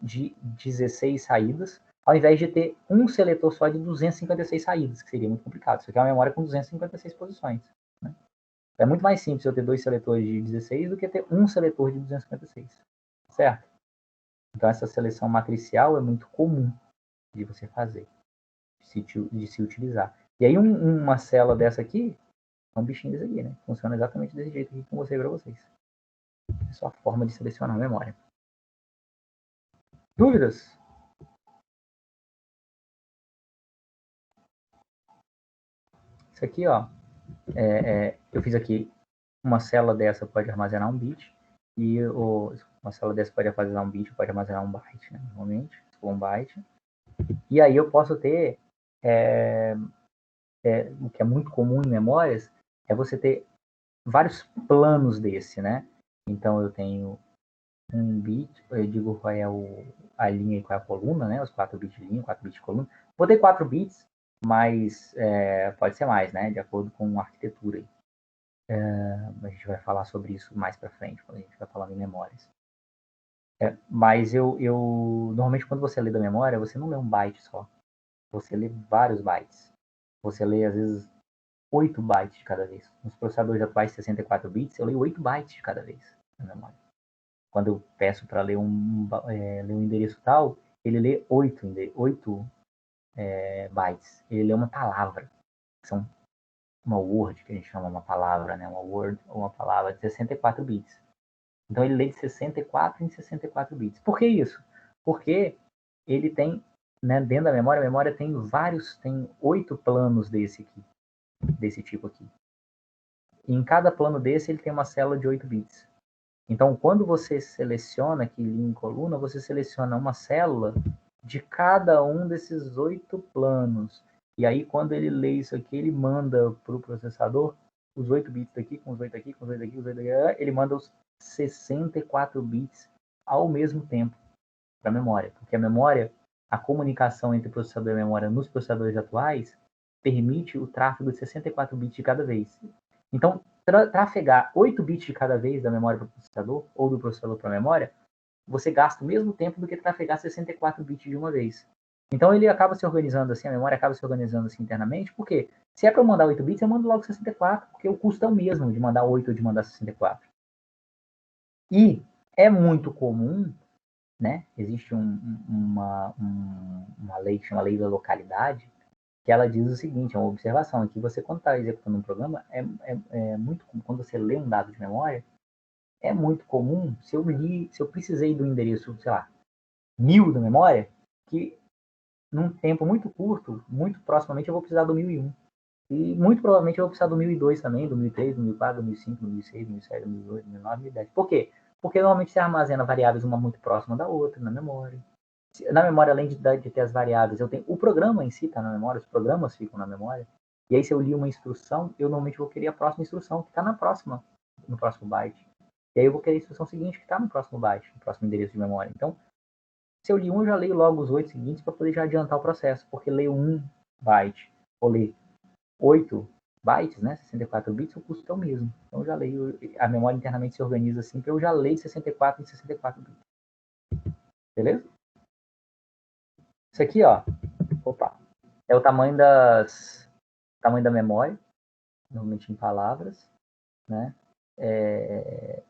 de 16 saídas, ao invés de ter um seletor só de 256 saídas, que seria muito complicado. Isso aqui é uma memória com 256 posições. É muito mais simples eu ter dois seletores de 16 do que ter um seletor de 256. Certo? Então, essa seleção matricial é muito comum de você fazer, de se utilizar. E aí, uma célula dessa aqui, é um bichinho desse aqui, Funciona exatamente desse jeito aqui que eu mostrei para vocês. É só a forma de selecionar a memória. Dúvidas? Isso aqui, ó, eu fiz aqui, uma célula dessa pode armazenar um bit, e uma célula dessa pode armazenar um bit, pode armazenar um byte, normalmente, se for um byte. E aí eu posso ter, o que é muito comum em memórias, é você ter vários planos desse, Então eu tenho um bit, eu digo qual é a linha e qual é a coluna, Os 4 bits de linha, 4 bits de coluna. Vou ter 4 bits, mas pode ser mais, De acordo com a arquitetura aí. A gente vai falar sobre isso mais para frente, quando a gente vai falando em memórias. Mas normalmente quando você lê da memória, você não lê um byte só. Você lê vários bytes. Você lê, às vezes, 8 bytes de cada vez. Nos processadores atuais, 64 bits, eu leio 8 bytes de cada vez na memória. Quando eu peço para ler ler um endereço tal, ele lê 8 bytes. Ele lê uma palavra. São uma word, que a gente chama uma palavra, Uma word ou uma palavra de 64 bits. Então ele lê de 64 em 64 bits. Por que isso? Porque ele tem, dentro da memória, a memória tem 8 planos desse tipo aqui. E em cada plano desse ele tem uma célula de 8 bits. Então, quando você seleciona aqui linha em coluna, você seleciona uma célula de cada um desses 8 planos. E aí, quando ele lê isso aqui, ele manda para o processador os 8 bits daqui, com os 8 aqui, com os 8 aqui, com os 8 aqui. Ele manda os 64 bits ao mesmo tempo para a memória. Porque a memória, a comunicação entre o processador e a memória nos processadores atuais, permite o tráfego de 64 bits de cada vez. Então, trafegar 8 bits de cada vez da memória para o processador, ou do processador para a memória, você gasta o mesmo tempo do que trafegar 64 bits de uma vez. Então, ele acaba se organizando assim, a memória acaba se organizando assim internamente, porque se é para eu mandar 8 bits, eu mando logo 64, porque o custo é o mesmo de mandar 8 ou de mandar 64. E é muito comum, existe uma lei que chama Lei da Localidade, que ela diz o seguinte, é uma observação aqui, você quando está executando um programa, é muito comum, quando você lê um dado de memória, é muito comum, se eu precisei do endereço, sei lá, 1000 da memória, que num tempo muito curto, muito proximamente, eu vou precisar do 1001. E muito provavelmente eu vou precisar do 1002 também, do 1003, do 1004, do 1005, do 1006, do 1007, do 1008, do 1009, do 1010. Por quê? Porque normalmente você armazena variáveis uma muito próxima da outra na memória. Na memória, além de ter as variáveis, eu tenho o programa em si está na memória, os programas ficam na memória. E aí, se eu li uma instrução, eu normalmente vou querer a próxima instrução, que está no próximo byte. E aí eu vou querer a instrução seguinte, que está no próximo byte, no próximo endereço de memória. Então, se eu li um, eu já leio logo os 8 seguintes para poder já adiantar o processo, porque leio 1 byte, ou leio 8 bytes, 64 bits, o custo é o mesmo. Então, eu já leio, a memória internamente se organiza assim, que eu já leio 64 em 64 bits. Beleza? Isso aqui, ó, é o tamanho da memória, normalmente em palavras,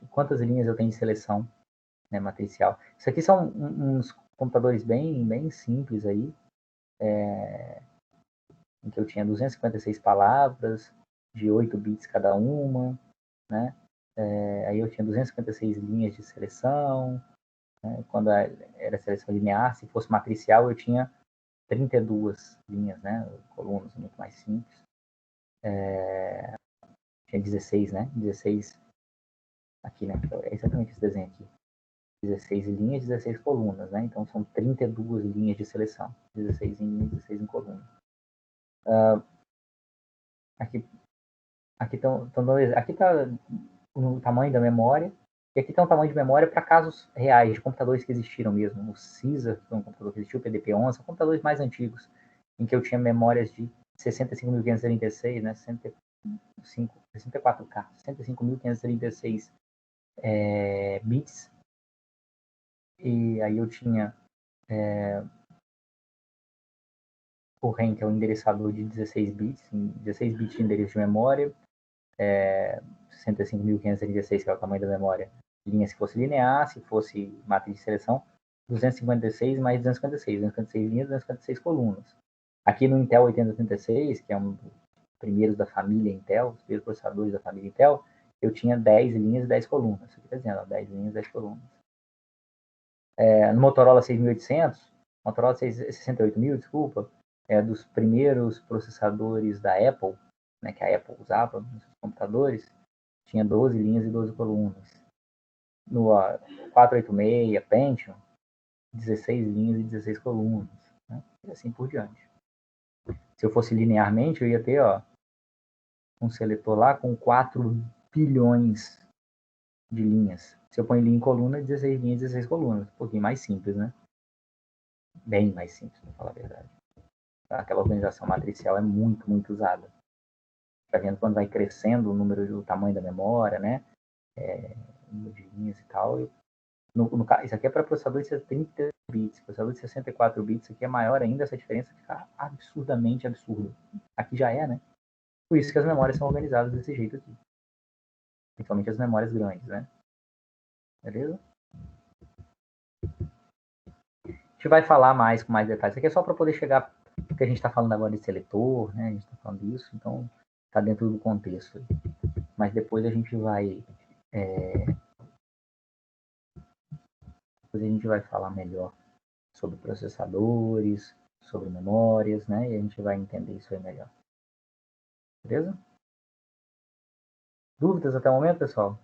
quantas linhas eu tenho de seleção, matricial. Isso aqui são uns computadores bem simples aí, em que eu tinha 256 palavras, de 8 bits cada uma, né? Aí eu tinha 256 linhas de seleção, né? Quando era seleção linear, se fosse matricial, eu tinha 32 linhas, né? Colunas, muito mais simples. Tinha 16, né? 16 aqui, né? É exatamente esse desenho aqui. 16 linhas, 16 colunas, né? Então são 32 linhas de seleção. 16 em linha, 16 em coluna. Aqui aqui está o tamanho da memória, e aqui está o tamanho de memória para casos reais, de computadores que existiram mesmo. O CISA, que é um computador que existiu, o PDP-11, são computadores mais antigos, em que eu tinha memórias de 65.536, né? 64K, 65.536 bits, e aí eu tinha o REM, que é o endereçador de 16 bits, 16 bits de endereço de memória, 65.536, que é o tamanho da memória, linha se fosse linear, se fosse matriz de seleção, 256 mais 256, 256 linhas, 256 colunas. Aqui no Intel 8036, que é um dos primeiros da família Intel, os primeiros processadores da família Intel, eu tinha 10 linhas e 10 colunas. Isso aqui está dizendo, 10 linhas e 10 colunas. No Motorola 6800, Motorola 68000, desculpa, dos primeiros processadores da Apple, né, que a Apple usava nos seus computadores, tinha 12 linhas e 12 colunas. No 486 Pentium, 16 linhas e 16 colunas, né, e assim por diante. Se eu fosse linearmente, eu ia ter um seletor lá com 4 bilhões de linhas. Se eu ponho linha em coluna, 16 linhas e 16 colunas. Um pouquinho mais simples, né? Bem mais simples, para falar a verdade. Aquela organização matricial é muito, muito usada. Está vendo quando vai crescendo o número, o tamanho da memória, né? Número de linhas e tal. Isso aqui é para processador de 30 bits. Processador de 64 bits, isso aqui é maior ainda, essa diferença fica absurdamente absurda. Aqui já é, né? Por isso que as memórias são organizadas desse jeito aqui. Principalmente as memórias grandes, né? Beleza? A gente vai falar mais com mais detalhes. Isso aqui é só para poder chegar, porque a gente está falando agora de seletor, né? A gente está falando disso, então está dentro do contexto. Mas depois a gente vai depois a gente vai falar melhor sobre processadores, sobre memórias, né? E a gente vai entender isso aí melhor. Beleza? Dúvidas até o momento, pessoal?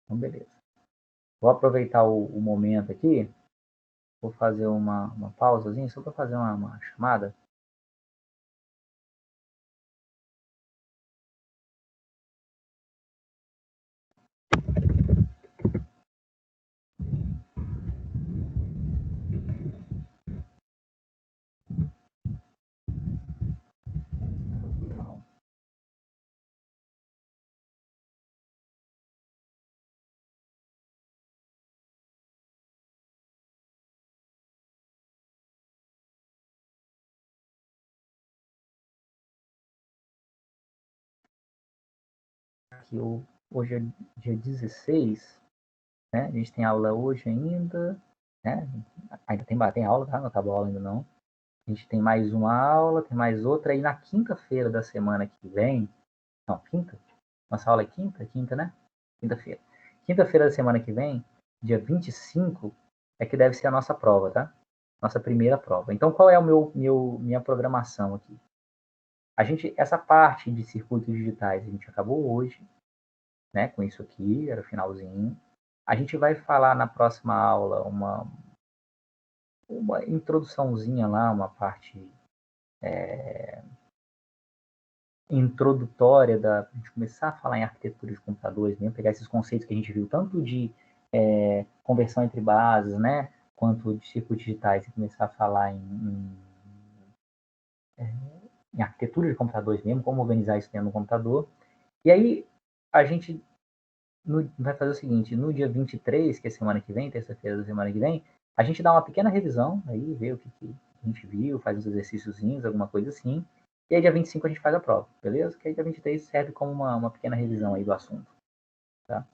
Então, beleza. Vou aproveitar o momento aqui, vou fazer uma pausazinha só para fazer uma chamada. Aqui hoje é dia 16, né? A gente tem aula hoje ainda, né? Ainda tem aula, tá? Não acabou a aula ainda não. A gente tem mais uma aula, tem mais outra, e na quinta-feira da semana que vem, não, quinta? Nossa aula é quinta? Quinta, né? Quinta-feira. Quinta-feira da semana que vem, dia 25, é que deve ser a nossa prova, tá? Nossa primeira prova. Então, qual é minha programação aqui? Essa parte de circuitos digitais, a gente acabou hoje, né? Com isso aqui, era o finalzinho. A gente vai falar na próxima aula uma introduçãozinha lá, uma parte introdutória da a gente começar a falar em arquitetura de computadores, mesmo pegar esses conceitos que a gente viu tanto de conversão entre bases, né, quanto de circuitos digitais e começar a falar em arquitetura de computadores mesmo, como organizar isso dentro do computador. E aí a gente vai fazer o seguinte, no dia 23, que é semana que vem, terça-feira da semana que vem, a gente dá uma pequena revisão, aí vê o que a gente viu, faz uns exercíciozinhos, alguma coisa assim, e aí dia 25 a gente faz a prova, beleza? Que aí dia 23 serve como uma pequena revisão aí do assunto, tá?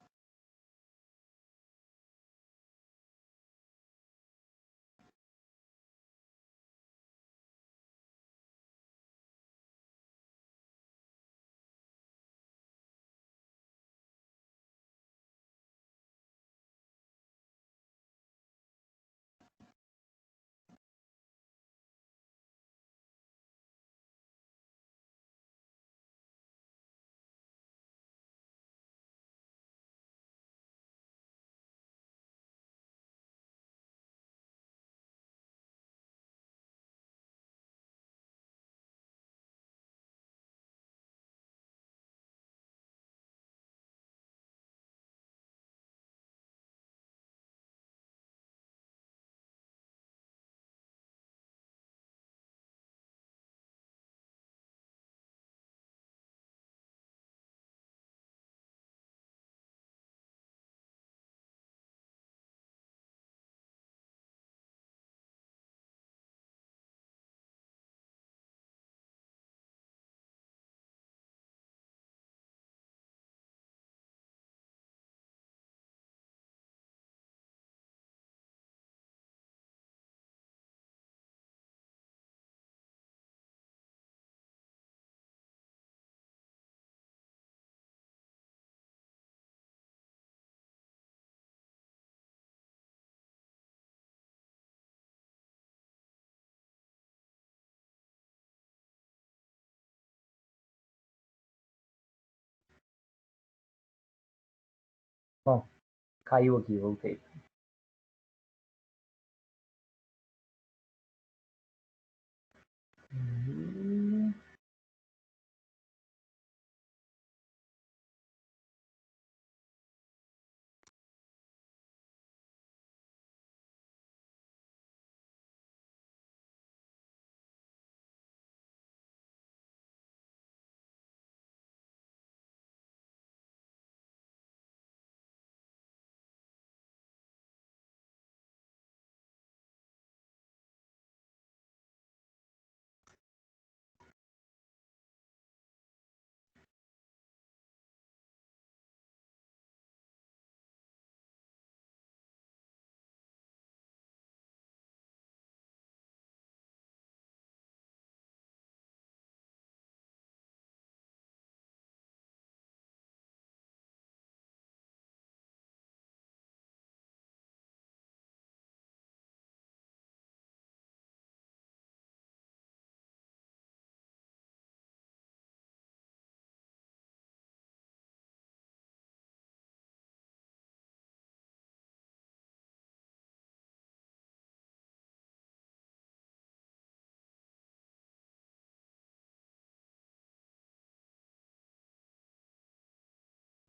Bom, caiu aqui, voltei.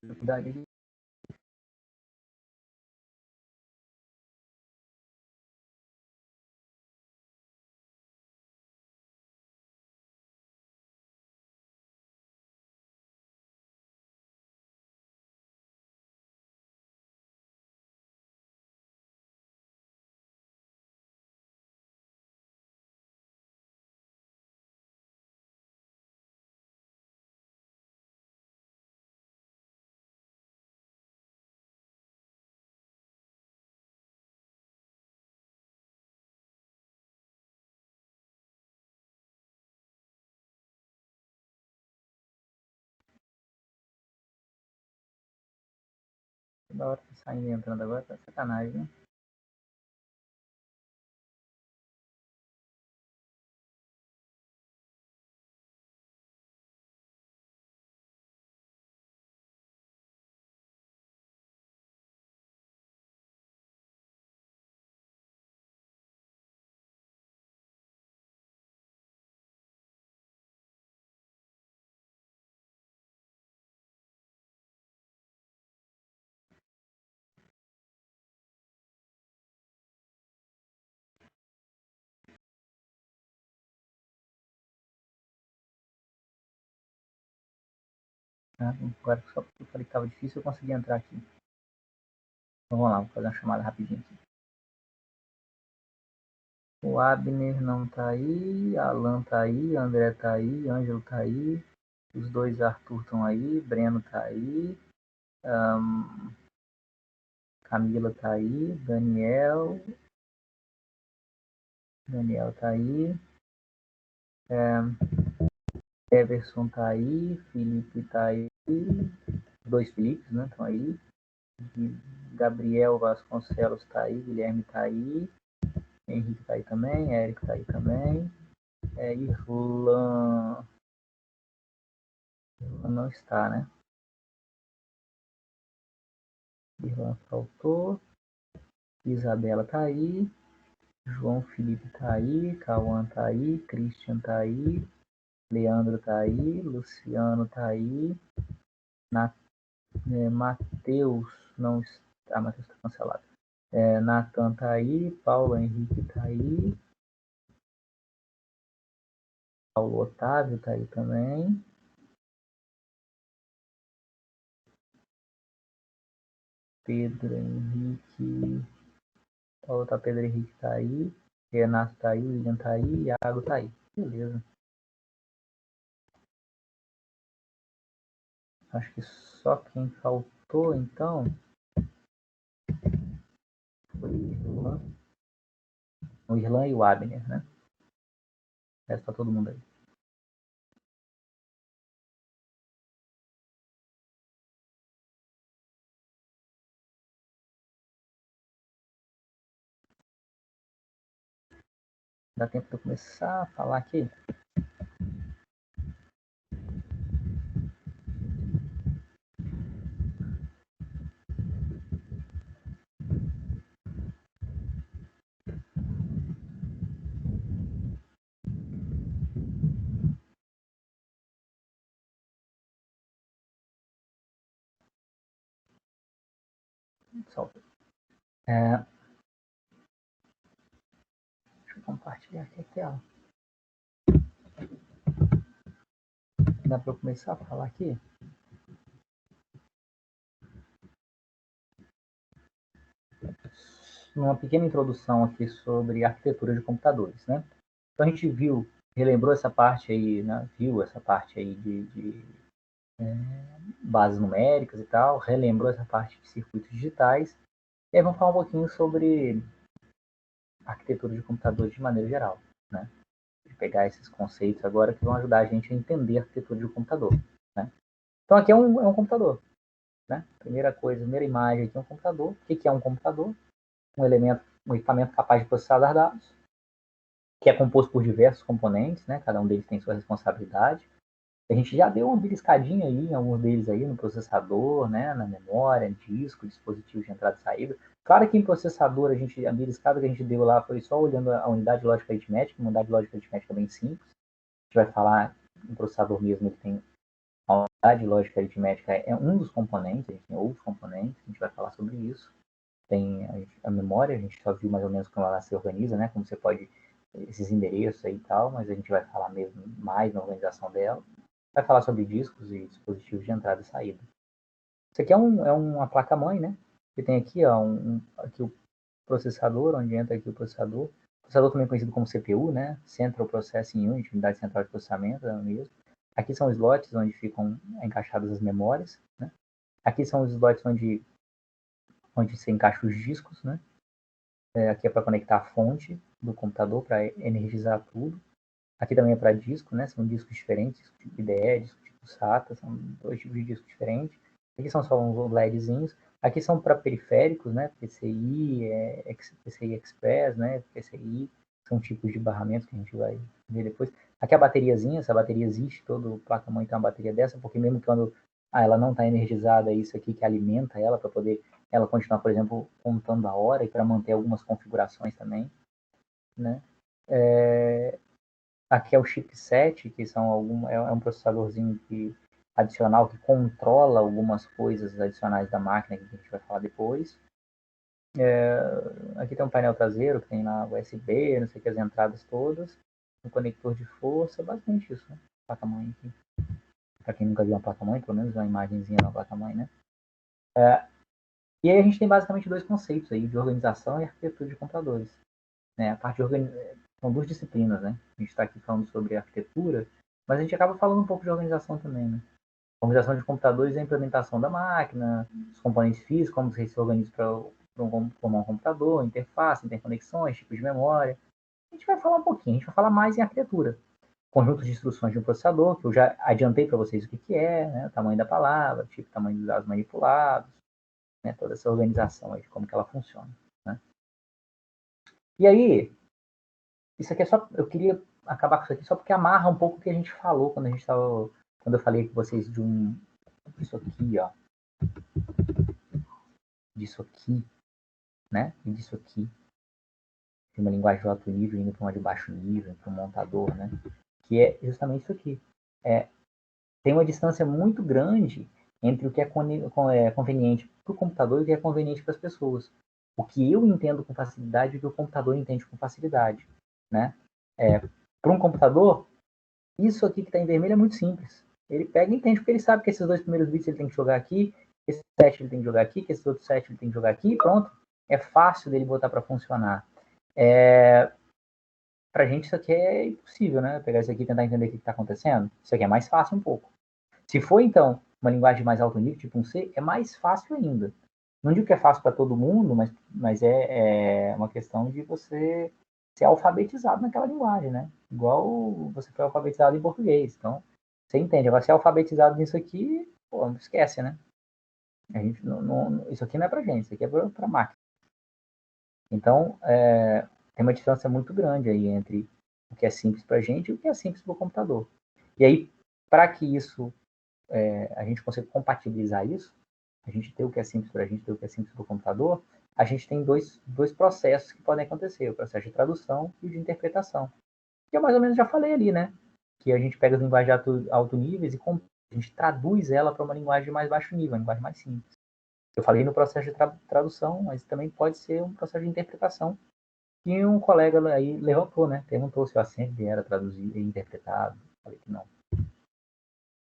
Dificuldade. Toda hora tá saindo e entrando agora, tá sacanagem, né? Agora só porque eu falei que tava difícil, eu consegui entrar aqui. Então vamos lá, vou fazer uma chamada rapidinho aqui. O Abner não tá aí, Alan tá aí, André tá aí, Ângelo tá aí, os dois Arthur estão aí, Breno tá aí, Camila tá aí, Daniel tá aí, Everson tá aí, Felipe tá aí, dois Filipes, né, estão aí, Gabriel Vasconcelos tá aí, Guilherme tá aí, Henrique tá aí também, Érico tá aí também, Irlan não está, né? Irlan faltou, Isabela tá aí, João Felipe tá aí, Cauã tá aí, Christian tá aí, Leandro tá aí, Luciano tá aí, Matheus não está, Matheus está cancelado. Nathan tá aí, Paulo Henrique tá aí, Paulo Otávio tá aí também, Pedro Henrique, Pedro Henrique tá aí, Renato tá aí, William tá aí, Iago tá aí. Beleza. Acho que só quem faltou, então, foi o Irlan e o Abner, né? O resto tá todo mundo aí. Dá tempo de eu começar a falar aqui? Deixa eu compartilhar aqui a tela. Dá para eu começar a falar aqui? Uma pequena introdução aqui sobre arquitetura de computadores, né? Então a gente relembrou essa parte aí, né? Viu essa parte aí de bases numéricas e tal, relembrou essa parte de circuitos digitais, e aí vamos falar um pouquinho sobre arquitetura de computadores de maneira geral, né? De pegar esses conceitos agora que vão ajudar a gente a entender a arquitetura de um computador, né? Então aqui é um computador, né? Primeira coisa, primeira imagem aqui é um computador. O que é um computador? Um equipamento capaz de processar dados, que é composto por diversos componentes, né? Cada um deles tem sua responsabilidade. A gente já deu uma beliscadinha aí em alguns deles aí no processador, né? Na memória, disco, dispositivo de entrada e saída. Claro que em processador a beliscada que a gente deu lá foi só olhando a unidade lógica aritmética. Uma unidade lógica aritmética bem simples. A gente vai falar em processador mesmo, ele tem a unidade lógica aritmética é um dos componentes, a gente tem outros componentes, a gente vai falar sobre isso. Tem a memória, a gente só viu mais ou menos como ela se organiza, né? Como você pode, esses endereços aí e tal, mas a gente vai falar mesmo mais na organização dela. Vai falar sobre discos e dispositivos de entrada e saída. Isso aqui é uma placa-mãe, né? Você tem aqui, ó, aqui o processador, onde entra aqui o processador. O processador também conhecido como CPU, né? Central Processing Unit, unidade central de processamento, é o mesmo. Aqui são os slots onde ficam encaixadas as memórias, né? Aqui são os slots onde você encaixa os discos, né? Aqui é para conectar a fonte do computador, para energizar tudo. Aqui também é para disco, né? São discos diferentes, disco tipo IDE, disco tipo SATA, são dois tipos de discos diferentes. Aqui são só uns LEDzinhos. Aqui são para periféricos, né? PCI, PCI Express, né? PCI, são tipos de barramentos que a gente vai ver depois. Aqui a bateriazinha, essa bateria existe, todo placa-mãe tem uma bateria dessa, porque mesmo quando ela não está energizada, é isso aqui que alimenta ela para poder ela continuar, por exemplo, contando a hora e para manter algumas configurações também, né? Aqui é o chipset, que é um processadorzinho adicional que controla algumas coisas adicionais da máquina, que a gente vai falar depois. Aqui tem um painel traseiro, que tem lá USB, não sei o que, as entradas todas. Um conector de força, basicamente isso, né? Placa-mãe aqui. Para quem nunca viu uma placa-mãe, pelo menos uma imagenzinha da placa-mãe, né? E aí a gente tem basicamente dois conceitos aí, de organização e arquitetura de computadores. Né? A parte de são duas disciplinas, né? A gente está aqui falando sobre arquitetura, mas a gente acaba falando um pouco de organização também, né? A organização de computadores é a implementação da máquina, os componentes físicos, como você se organiza para formar um computador, interface, interconexões, tipos de memória. A gente vai falar um pouquinho, a gente vai falar mais em arquitetura. Conjuntos de instruções de um processador, que eu já adiantei para vocês o que é, né? O tamanho da palavra, tipo, tamanho dos dados manipulados, né? Toda essa organização aí de como que ela funciona, né? E aí, isso aqui é só, eu queria acabar com isso aqui só porque amarra um pouco o que a gente falou quando eu falei com vocês disso aqui, ó, disso aqui, né, e disso aqui, de uma linguagem de alto nível indo para uma de baixo nível, para um montador, né, que é justamente isso aqui. Tem uma distância muito grande entre o que é conveniente para o computador e o que é conveniente para as pessoas. O que eu entendo com facilidade e o que o computador entende com facilidade, né? Para um computador, isso aqui que está em vermelho é muito simples. Ele pega e entende, porque ele sabe que esses dois primeiros bits ele tem que jogar aqui, esse 7 ele tem que jogar aqui, que esses outros 7 ele tem que jogar aqui, e pronto. É fácil dele botar para funcionar. Para a gente isso aqui é impossível, né? Pegar isso aqui e tentar entender o que está acontecendo. Isso aqui é mais fácil um pouco. Se for, então, uma linguagem de mais alto nível, tipo um C, é mais fácil ainda. Não digo que é fácil para todo mundo, mas é uma questão de você ser alfabetizado naquela linguagem, né? Igual você foi alfabetizado em português. Então, você entende. Agora, ser alfabetizado nisso aqui, pô, não esquece, né? A gente isso aqui não é pra gente, isso aqui é pra máquina. Então, tem uma distância muito grande aí entre o que é simples pra gente e o que é simples pro computador. E aí, para que isso, a gente consiga compatibilizar isso, a gente ter o que é simples para a gente ter o que é simples para o computador, a gente tem dois processos que podem acontecer, o processo de tradução e o de interpretação. Que eu mais ou menos já falei ali, né? Que a gente pega as linguagens de alto nível e a gente traduz ela para uma linguagem de mais baixo nível, uma linguagem mais simples. Eu falei no processo de tradução, mas também pode ser um processo de interpretação. E um colega aí levantou, né? Perguntou se o assembly era traduzido e interpretado. Falei que não.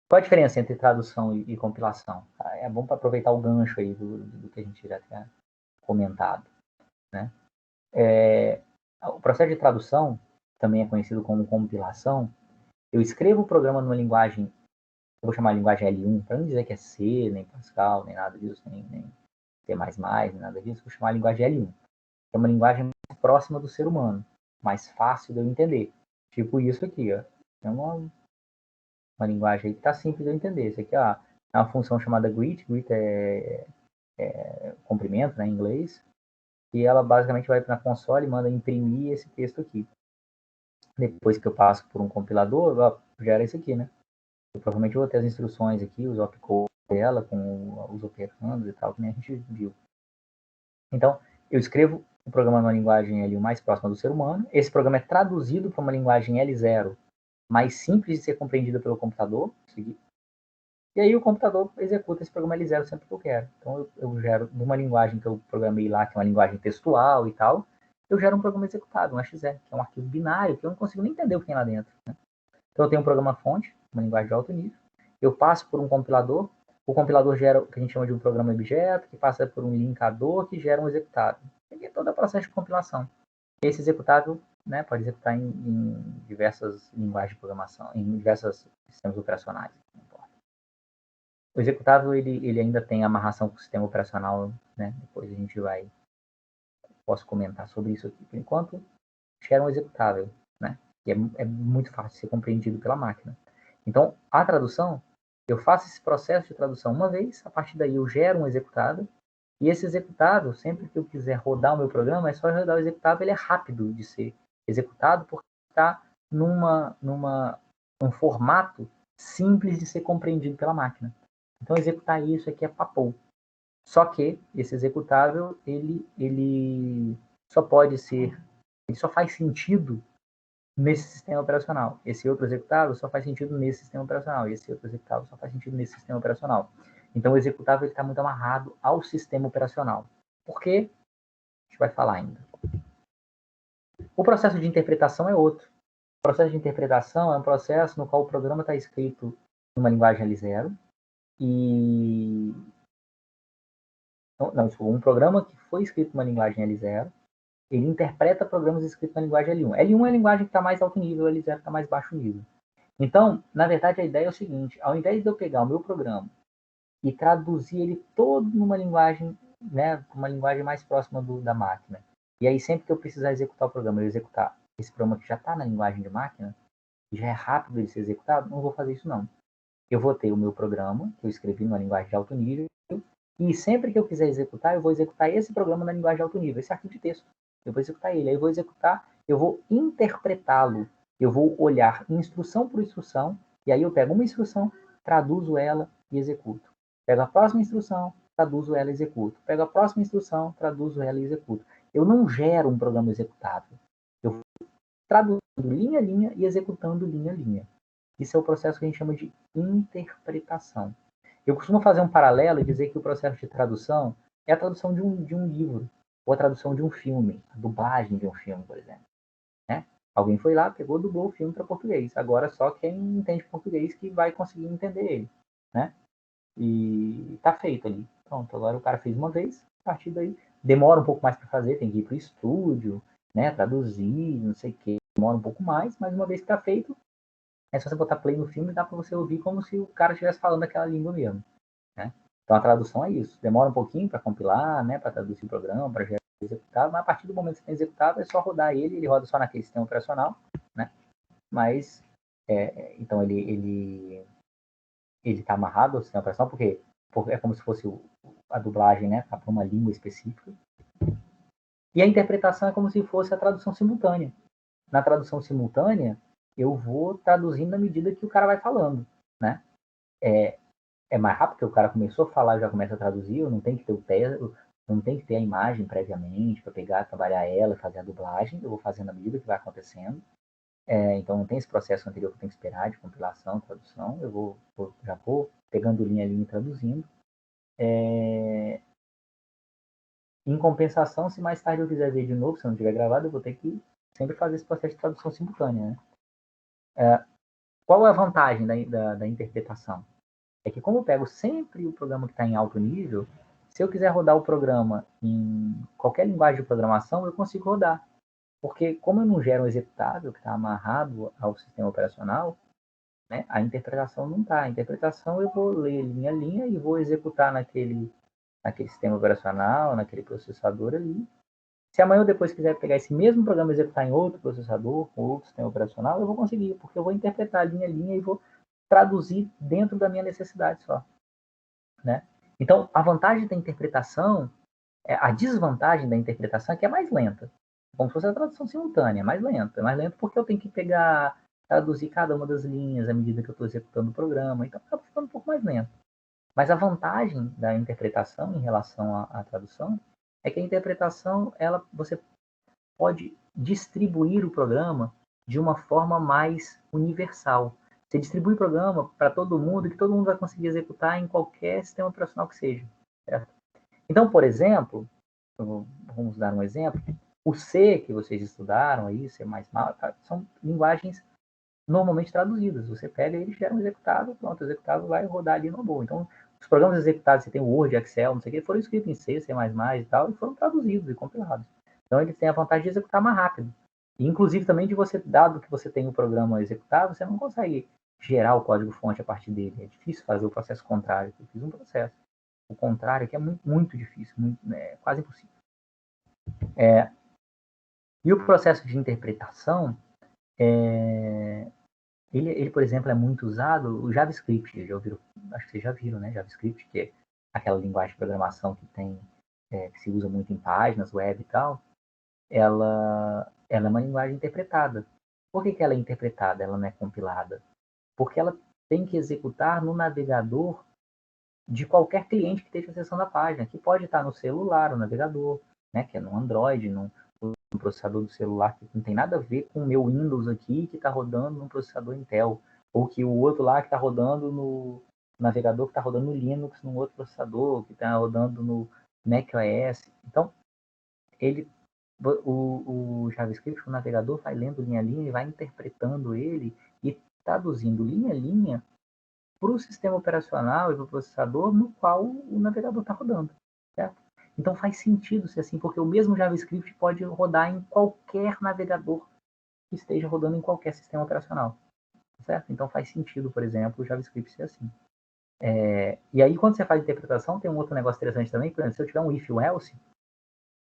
Qual a diferença entre tradução e compilação? É bom para aproveitar o gancho aí do que a gente já tinha comentado, né? O processo de tradução, também é conhecido como compilação. Eu escrevo o programa numa linguagem, eu vou chamar de linguagem L1, para não dizer que é C, nem Pascal, nem nada disso, nem C++, nem nada disso, vou chamar de linguagem L1. É uma linguagem mais próxima do ser humano, mais fácil de eu entender. Tipo isso aqui, ó. É uma linguagem aí que está simples de eu entender. Isso aqui, ó, é uma função chamada greet. Greet é comprimento, né, em inglês. E ela basicamente vai para a console e manda imprimir esse texto aqui. Depois que eu passo por um compilador, ó, gera isso aqui, né? Eu provavelmente vou ter as instruções aqui, os opcodes dela, com os operandos e tal, que nem a gente viu. Então, eu escrevo o programa numa linguagem ali mais próxima do ser humano. Esse programa é traduzido para uma linguagem L0 mais simples de ser compreendida pelo computador. E aí o computador executa esse programa L0 sempre que eu quero. Então eu gero numa linguagem que eu programei lá, que é uma linguagem textual e tal, eu gero um programa executado, um AXE, que é um arquivo binário, que eu não consigo nem entender o que tem lá dentro. Né? Então eu tenho um programa fonte, uma linguagem de alto nível, eu passo por um compilador, o compilador gera o que a gente chama de um programa objeto, que passa por um linkador, que gera um executável. E é todo o processo de compilação. Esse executável, né, pode executar em diversas linguagens de programação, em diversos sistemas operacionais. O executável ele ainda tem amarração com o sistema operacional, né? Depois a gente posso comentar sobre isso aqui. Por enquanto, gera um executável, né? E é muito fácil de ser compreendido pela máquina. Então, a tradução, eu faço esse processo de tradução uma vez, a partir daí eu gero um executável, e esse executável, sempre que eu quiser rodar o meu programa, é só rodar o executável, ele é rápido de ser executado, porque está num formato simples de ser compreendido pela máquina. Então, executar isso aqui é papo. Só que esse executável, ele só pode ser, ele só faz sentido nesse sistema operacional. Esse outro executável só faz sentido nesse sistema operacional. E esse outro executável só faz sentido nesse sistema operacional. Então, o executável está muito amarrado ao sistema operacional. Por quê? A gente vai falar ainda. O processo de interpretação é outro. O processo de interpretação é um processo no qual o programa está escrito numa linguagem L0 e não, um programa que foi escrito numa linguagem L0, ele interpreta programas escritos na linguagem L1. L1 é a linguagem que está mais alto nível, L0 está mais baixo nível. Então, na verdade, a ideia é o seguinte: ao invés de eu pegar o meu programa e traduzir ele todo numa linguagem, né, uma linguagem mais próxima da máquina, e aí sempre que eu precisar executar o programa, eu executar esse programa que já está na linguagem de máquina, que já é rápido de ser executado, não vou fazer isso não. Eu vou ter o meu programa, que eu escrevi numa linguagem de alto nível, e sempre que eu quiser executar, eu vou executar esse programa na linguagem de alto nível, esse arquivo de texto. Eu vou executar ele, aí eu vou executar, eu vou interpretá-lo, eu vou olhar instrução por instrução, e aí eu pego uma instrução, traduzo ela e executo. Pego a próxima instrução, traduzo ela e executo. Pego a próxima instrução, traduzo ela e executo. Eu não gero um programa executável. Eu vou traduzindo linha a linha e executando linha a linha. Isso é o processo que a gente chama de interpretação. Eu costumo fazer um paralelo e dizer que o processo de tradução é a tradução de um livro, ou a tradução de um filme, a dublagem de um filme, por exemplo. Né? Alguém foi lá, pegou, dublou o filme para português. Agora só quem entende português que vai conseguir entender ele. Né? E tá feito ali. Pronto, agora o cara fez uma vez, a partir daí demora um pouco mais para fazer, tem que ir para o estúdio, né, traduzir, não sei o que, demora um pouco mais, mas uma vez que tá feito, é só você botar play no filme e dá para você ouvir como se o cara estivesse falando aquela língua mesmo. Né? Então a tradução é isso. Demora um pouquinho para compilar, né, para traduzir o programa, para executar, mas a partir do momento que você tem executado, é só rodar ele roda só naquele sistema operacional, né? Mas, então ele está amarrado ao sistema operacional, porque é como se fosse a dublagem, né, para uma língua específica. E a interpretação é como se fosse a tradução simultânea. Na tradução simultânea, eu vou traduzindo na medida que o cara vai falando, né? É mais rápido, porque o cara começou a falar e já começa a traduzir, eu não tenho que ter o texto, não tem que ter a imagem previamente para pegar, trabalhar ela, fazer a dublagem, eu vou fazendo à medida que vai acontecendo. Então não tem esse processo anterior que eu tenho que esperar de compilação, tradução, já vou pegando linha a linha e traduzindo. Em compensação, se mais tarde eu quiser ver de novo, se não tiver gravado, eu vou ter que sempre fazer esse processo de tradução simultânea, né? Qual é a vantagem da interpretação? É que como eu pego sempre o programa que está em alto nível, se eu quiser rodar o programa em qualquer linguagem de programação, eu consigo rodar. Porque como eu não gero um executável que está amarrado ao sistema operacional, né, a interpretação não está. A interpretação eu vou ler linha a linha e vou executar naquele sistema operacional, naquele processador ali. Se amanhã ou depois quiser pegar esse mesmo programa e executar em outro processador, com outro sistema operacional, eu vou conseguir, porque eu vou interpretar linha a linha e vou traduzir dentro da minha necessidade só. Né? Então, a vantagem da interpretação, a desvantagem da interpretação é que é mais lenta. Como se fosse a tradução simultânea, é mais lenta. É mais lenta porque eu tenho que pegar, traduzir cada uma das linhas à medida que eu estou executando o programa, então acaba ficando um pouco mais lento. Mas a vantagem da interpretação em relação à tradução é que a interpretação, você pode distribuir o programa de uma forma mais universal. Você distribui o programa para todo mundo, que todo mundo vai conseguir executar em qualquer sistema operacional que seja. Certo? Então, por exemplo, vamos dar um exemplo, o C que vocês estudaram aí, C++, são linguagens normalmente traduzidas. Você pega ele, gera um executável, pronto, o executável vai rodar ali no boa. Então, os programas executados, você tem o Word, Excel, não sei o que, foram escritos em C, C++ e tal, e foram traduzidos e compilados. Então, eles têm a vantagem de executar mais rápido. E, inclusive, também de você, dado que você tem o programa executável, você não consegue gerar o código-fonte a partir dele. É difícil fazer o processo contrário. Eu fiz um processo. O contrário, que é muito, muito difícil, muito, quase impossível. E o processo de interpretação, ele, por exemplo, é muito usado, o JavaScript, já ouviram, acho que vocês já viram, né? JavaScript, que é aquela linguagem de programação que tem, que se usa muito em páginas, web e tal, ela é uma linguagem interpretada. Por que ela é interpretada? Ela não é compilada? Porque ela tem que executar no navegador de qualquer cliente que esteja acessando a página, que pode estar no celular, o navegador, né, que é no Android, no processador do celular, que não tem nada a ver com o meu Windows aqui, que está rodando no processador Intel, ou que o outro lá que está rodando no navegador, que está rodando no Linux, num outro processador, que está rodando no macOS. Então, o JavaScript, o navegador, vai lendo linha a linha e vai interpretando ele e traduzindo linha a linha para o sistema operacional e para o processador no qual o navegador está rodando. Certo? Então faz sentido ser assim, porque o mesmo JavaScript pode rodar em qualquer navegador que esteja rodando em qualquer sistema operacional. Certo? Então faz sentido, por exemplo, o JavaScript ser assim. E aí, quando você faz interpretação, tem um outro negócio interessante também. Por exemplo, se eu tiver um if ou else,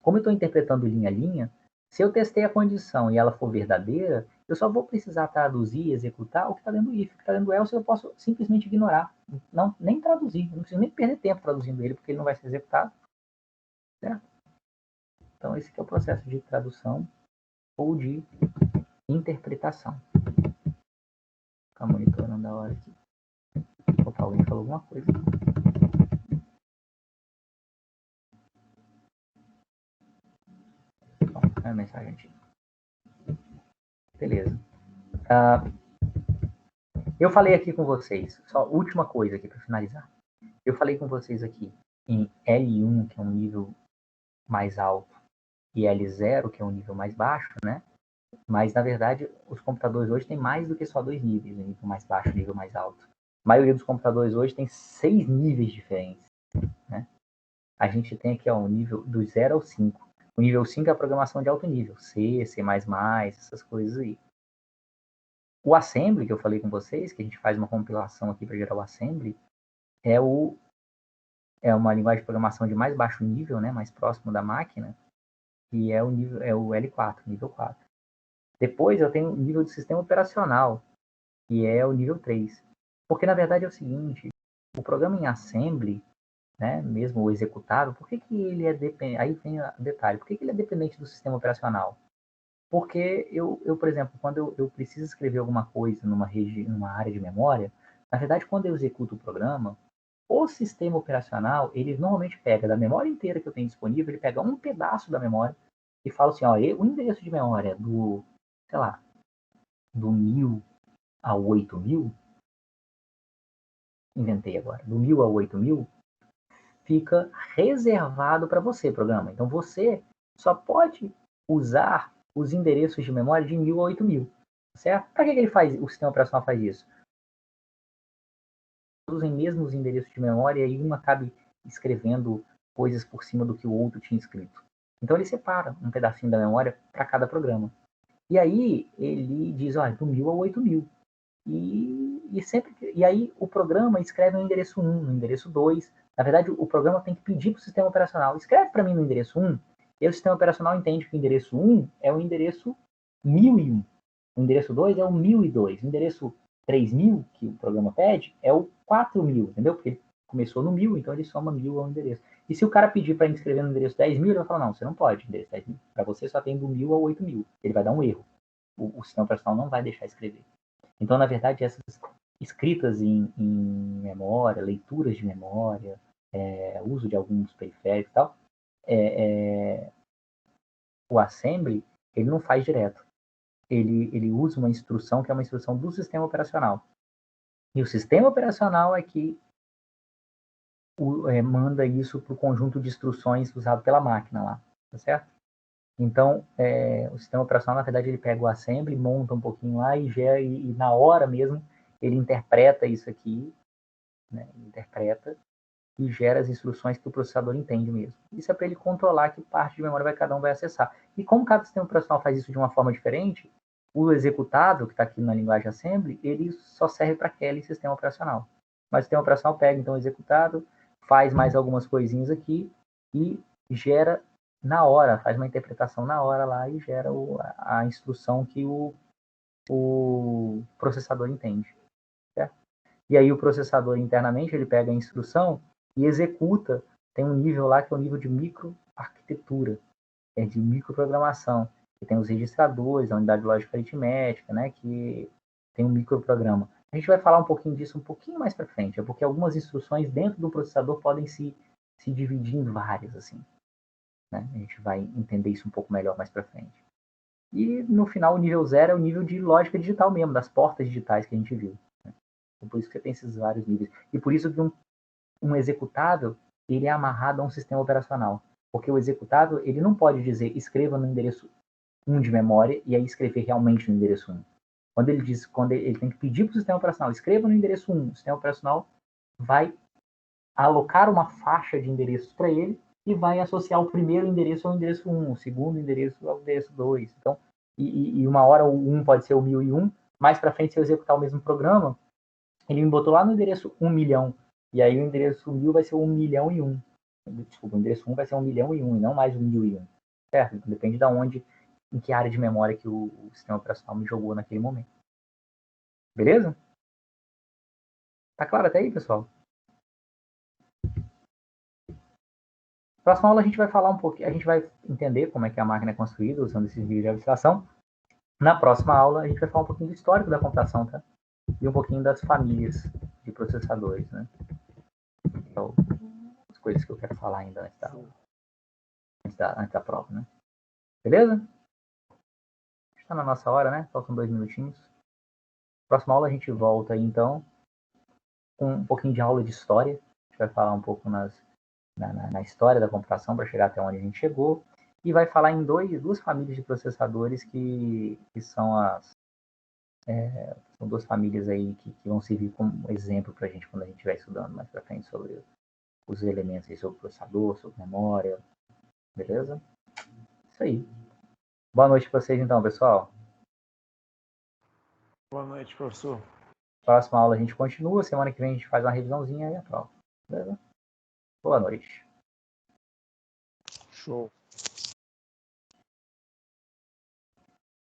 como eu estou interpretando linha a linha, se eu testei a condição e ela for verdadeira, eu só vou precisar traduzir e executar o que está dentro do if. O que está dentro do else eu posso simplesmente ignorar. Não, nem traduzir. Eu não preciso nem perder tempo traduzindo ele, porque ele não vai ser executado. Certo? Então, esse é o processo de tradução ou de interpretação. Ficar monitorando a hora aqui. Opa, alguém falou alguma coisa. Bom, é a mensagem antiga. Beleza. Eu falei aqui com vocês, só última coisa aqui para finalizar. Eu falei com vocês aqui em L1, que é um nível mais alto, e L0, que é um nível mais baixo, né? Mas, na verdade, os computadores hoje têm mais do que só dois níveis, nível mais baixo e nível mais alto. A maioria dos computadores hoje tem 6 níveis diferentes, né? A gente tem aqui ó, um nível do 0 ao 5. O nível 5 é a programação de alto nível, C, C++, essas coisas aí. O assembly, que eu falei com vocês, que a gente faz uma compilação aqui para gerar o assembly, é uma linguagem de programação de mais baixo nível, né, mais próximo da máquina, e é o L4, nível 4. Depois eu tenho o nível do sistema operacional, que é o nível 3. Porque na verdade é o seguinte, o programa em assembly, né, mesmo o executável, por que ele é dependente? Aí vem o detalhe, por que ele é dependente do sistema operacional? Porque por exemplo, quando eu preciso escrever alguma coisa numa área de memória, na verdade, quando eu executo o programa, o sistema operacional, ele normalmente pega da memória inteira que eu tenho disponível, ele pega um pedaço da memória e fala assim, ó, o endereço de memória do, sei lá, do 1000 ao 8000, inventei agora, do 1000 ao 8000, fica reservado para você, programa. Então, você só pode usar os endereços de memória de 1000 a 8000, certo? Para que ele faz, o sistema operacional faz isso? Usem mesmo os endereços de memória e um acabe escrevendo coisas por cima do que o outro tinha escrito. Então, ele separa um pedacinho da memória para cada programa. E aí, ele diz, olha, do 1000 a 8000. E aí o programa escreve no endereço 1, no endereço 2. Na verdade, o programa tem que pedir para o sistema operacional, escreve para mim no endereço 1, e o sistema operacional entende que o endereço 1 é o endereço 1001. O endereço 2 é o 1002. O endereço 3000, que o programa pede, é o 4000, entendeu? Porque ele começou no 1000, então ele soma 1000 ao endereço. E se o cara pedir para ele escrever no endereço 10.000, ele vai falar, não, você não pode, endereço 10.000. Para você só tem do 1000 ao 8000. Ele vai dar um erro. O sistema operacional não vai deixar escrever. Então, na verdade, essas escritas em memória, leituras de memória, uso de alguns periféricos e tal, o assembly, ele não faz direto. Ele usa uma instrução que é uma instrução do sistema operacional. E o sistema operacional é que manda isso para o conjunto de instruções usado pela máquina lá, tá certo? Então, o sistema operacional, na verdade, ele pega o assembly, monta um pouquinho lá e gera, e na hora mesmo, ele interpreta isso aqui, né? Interpreta e gera as instruções que o processador entende mesmo. Isso é para ele controlar que parte de memória cada um vai acessar. E como cada sistema operacional faz isso de uma forma diferente, o executável, que está aqui na linguagem assembly, ele só serve para aquele sistema operacional. Mas o sistema operacional pega, então, o executável, faz mais algumas coisinhas aqui e gera na hora, faz uma interpretação na hora lá e gera a instrução que o processador entende. Certo? E aí o processador internamente, ele pega a instrução e executa. Tem um nível lá que é o nível de microarquitetura, de microprogramação, que tem os registradores, a unidade lógica aritmética, né, que tem um microprograma. A gente vai falar um pouquinho disso um pouquinho mais para frente, porque algumas instruções dentro do processador podem se dividir em várias, assim. Né? A gente vai entender isso um pouco melhor mais para frente. E no final, o nível 0 é o nível de lógica digital mesmo, das portas digitais que a gente viu. Né? Então, por isso que você tem esses vários níveis. E por isso que um executável, ele é amarrado a um sistema operacional. Porque o executável, ele não pode dizer escreva no endereço 1 de memória e aí escrever realmente no endereço 1. Quando ele tem que pedir para o sistema operacional, escreva no endereço 1, o sistema operacional vai alocar uma faixa de endereços para ele e vai associar o primeiro endereço ao endereço 1, o segundo endereço ao endereço 2. Então, e uma hora o 1 pode ser o 1001, mais para frente, se eu executar o mesmo programa, ele me botou lá no endereço 1 milhão, e aí o endereço 1000 vai ser 1 milhão e 1. Desculpa, o endereço 1 vai ser 1 milhão e 1, e não mais 1001. Certo? Então, depende de onde, em que área de memória que o sistema operacional me jogou naquele momento. Beleza? Tá claro até aí, pessoal? Próxima aula a gente vai falar um pouquinho, a gente vai entender como é que a máquina é construída usando esses níveis de abstração. Na próxima aula a gente vai falar um pouquinho do histórico da computação, tá? E um pouquinho das famílias de processadores, né? Então, as coisas que eu quero falar ainda antes da prova, né? Beleza? Está na nossa hora, né? Faltam 2 minutinhos. Próxima aula a gente volta aí, então, com um pouquinho de aula de história. A gente vai falar um pouco na história da computação para chegar até onde a gente chegou. E vai falar em duas famílias de processadores que são são duas famílias aí que vão servir como exemplo para a gente quando a gente estiver estudando mais para frente sobre os elementos aí, sobre processador, sobre memória. Beleza? Isso aí. Boa noite para vocês então, pessoal. Boa noite, professor. Próxima aula a gente continua. Semana que vem a gente faz uma revisãozinha e a prova. Beleza? Boa noite. Show.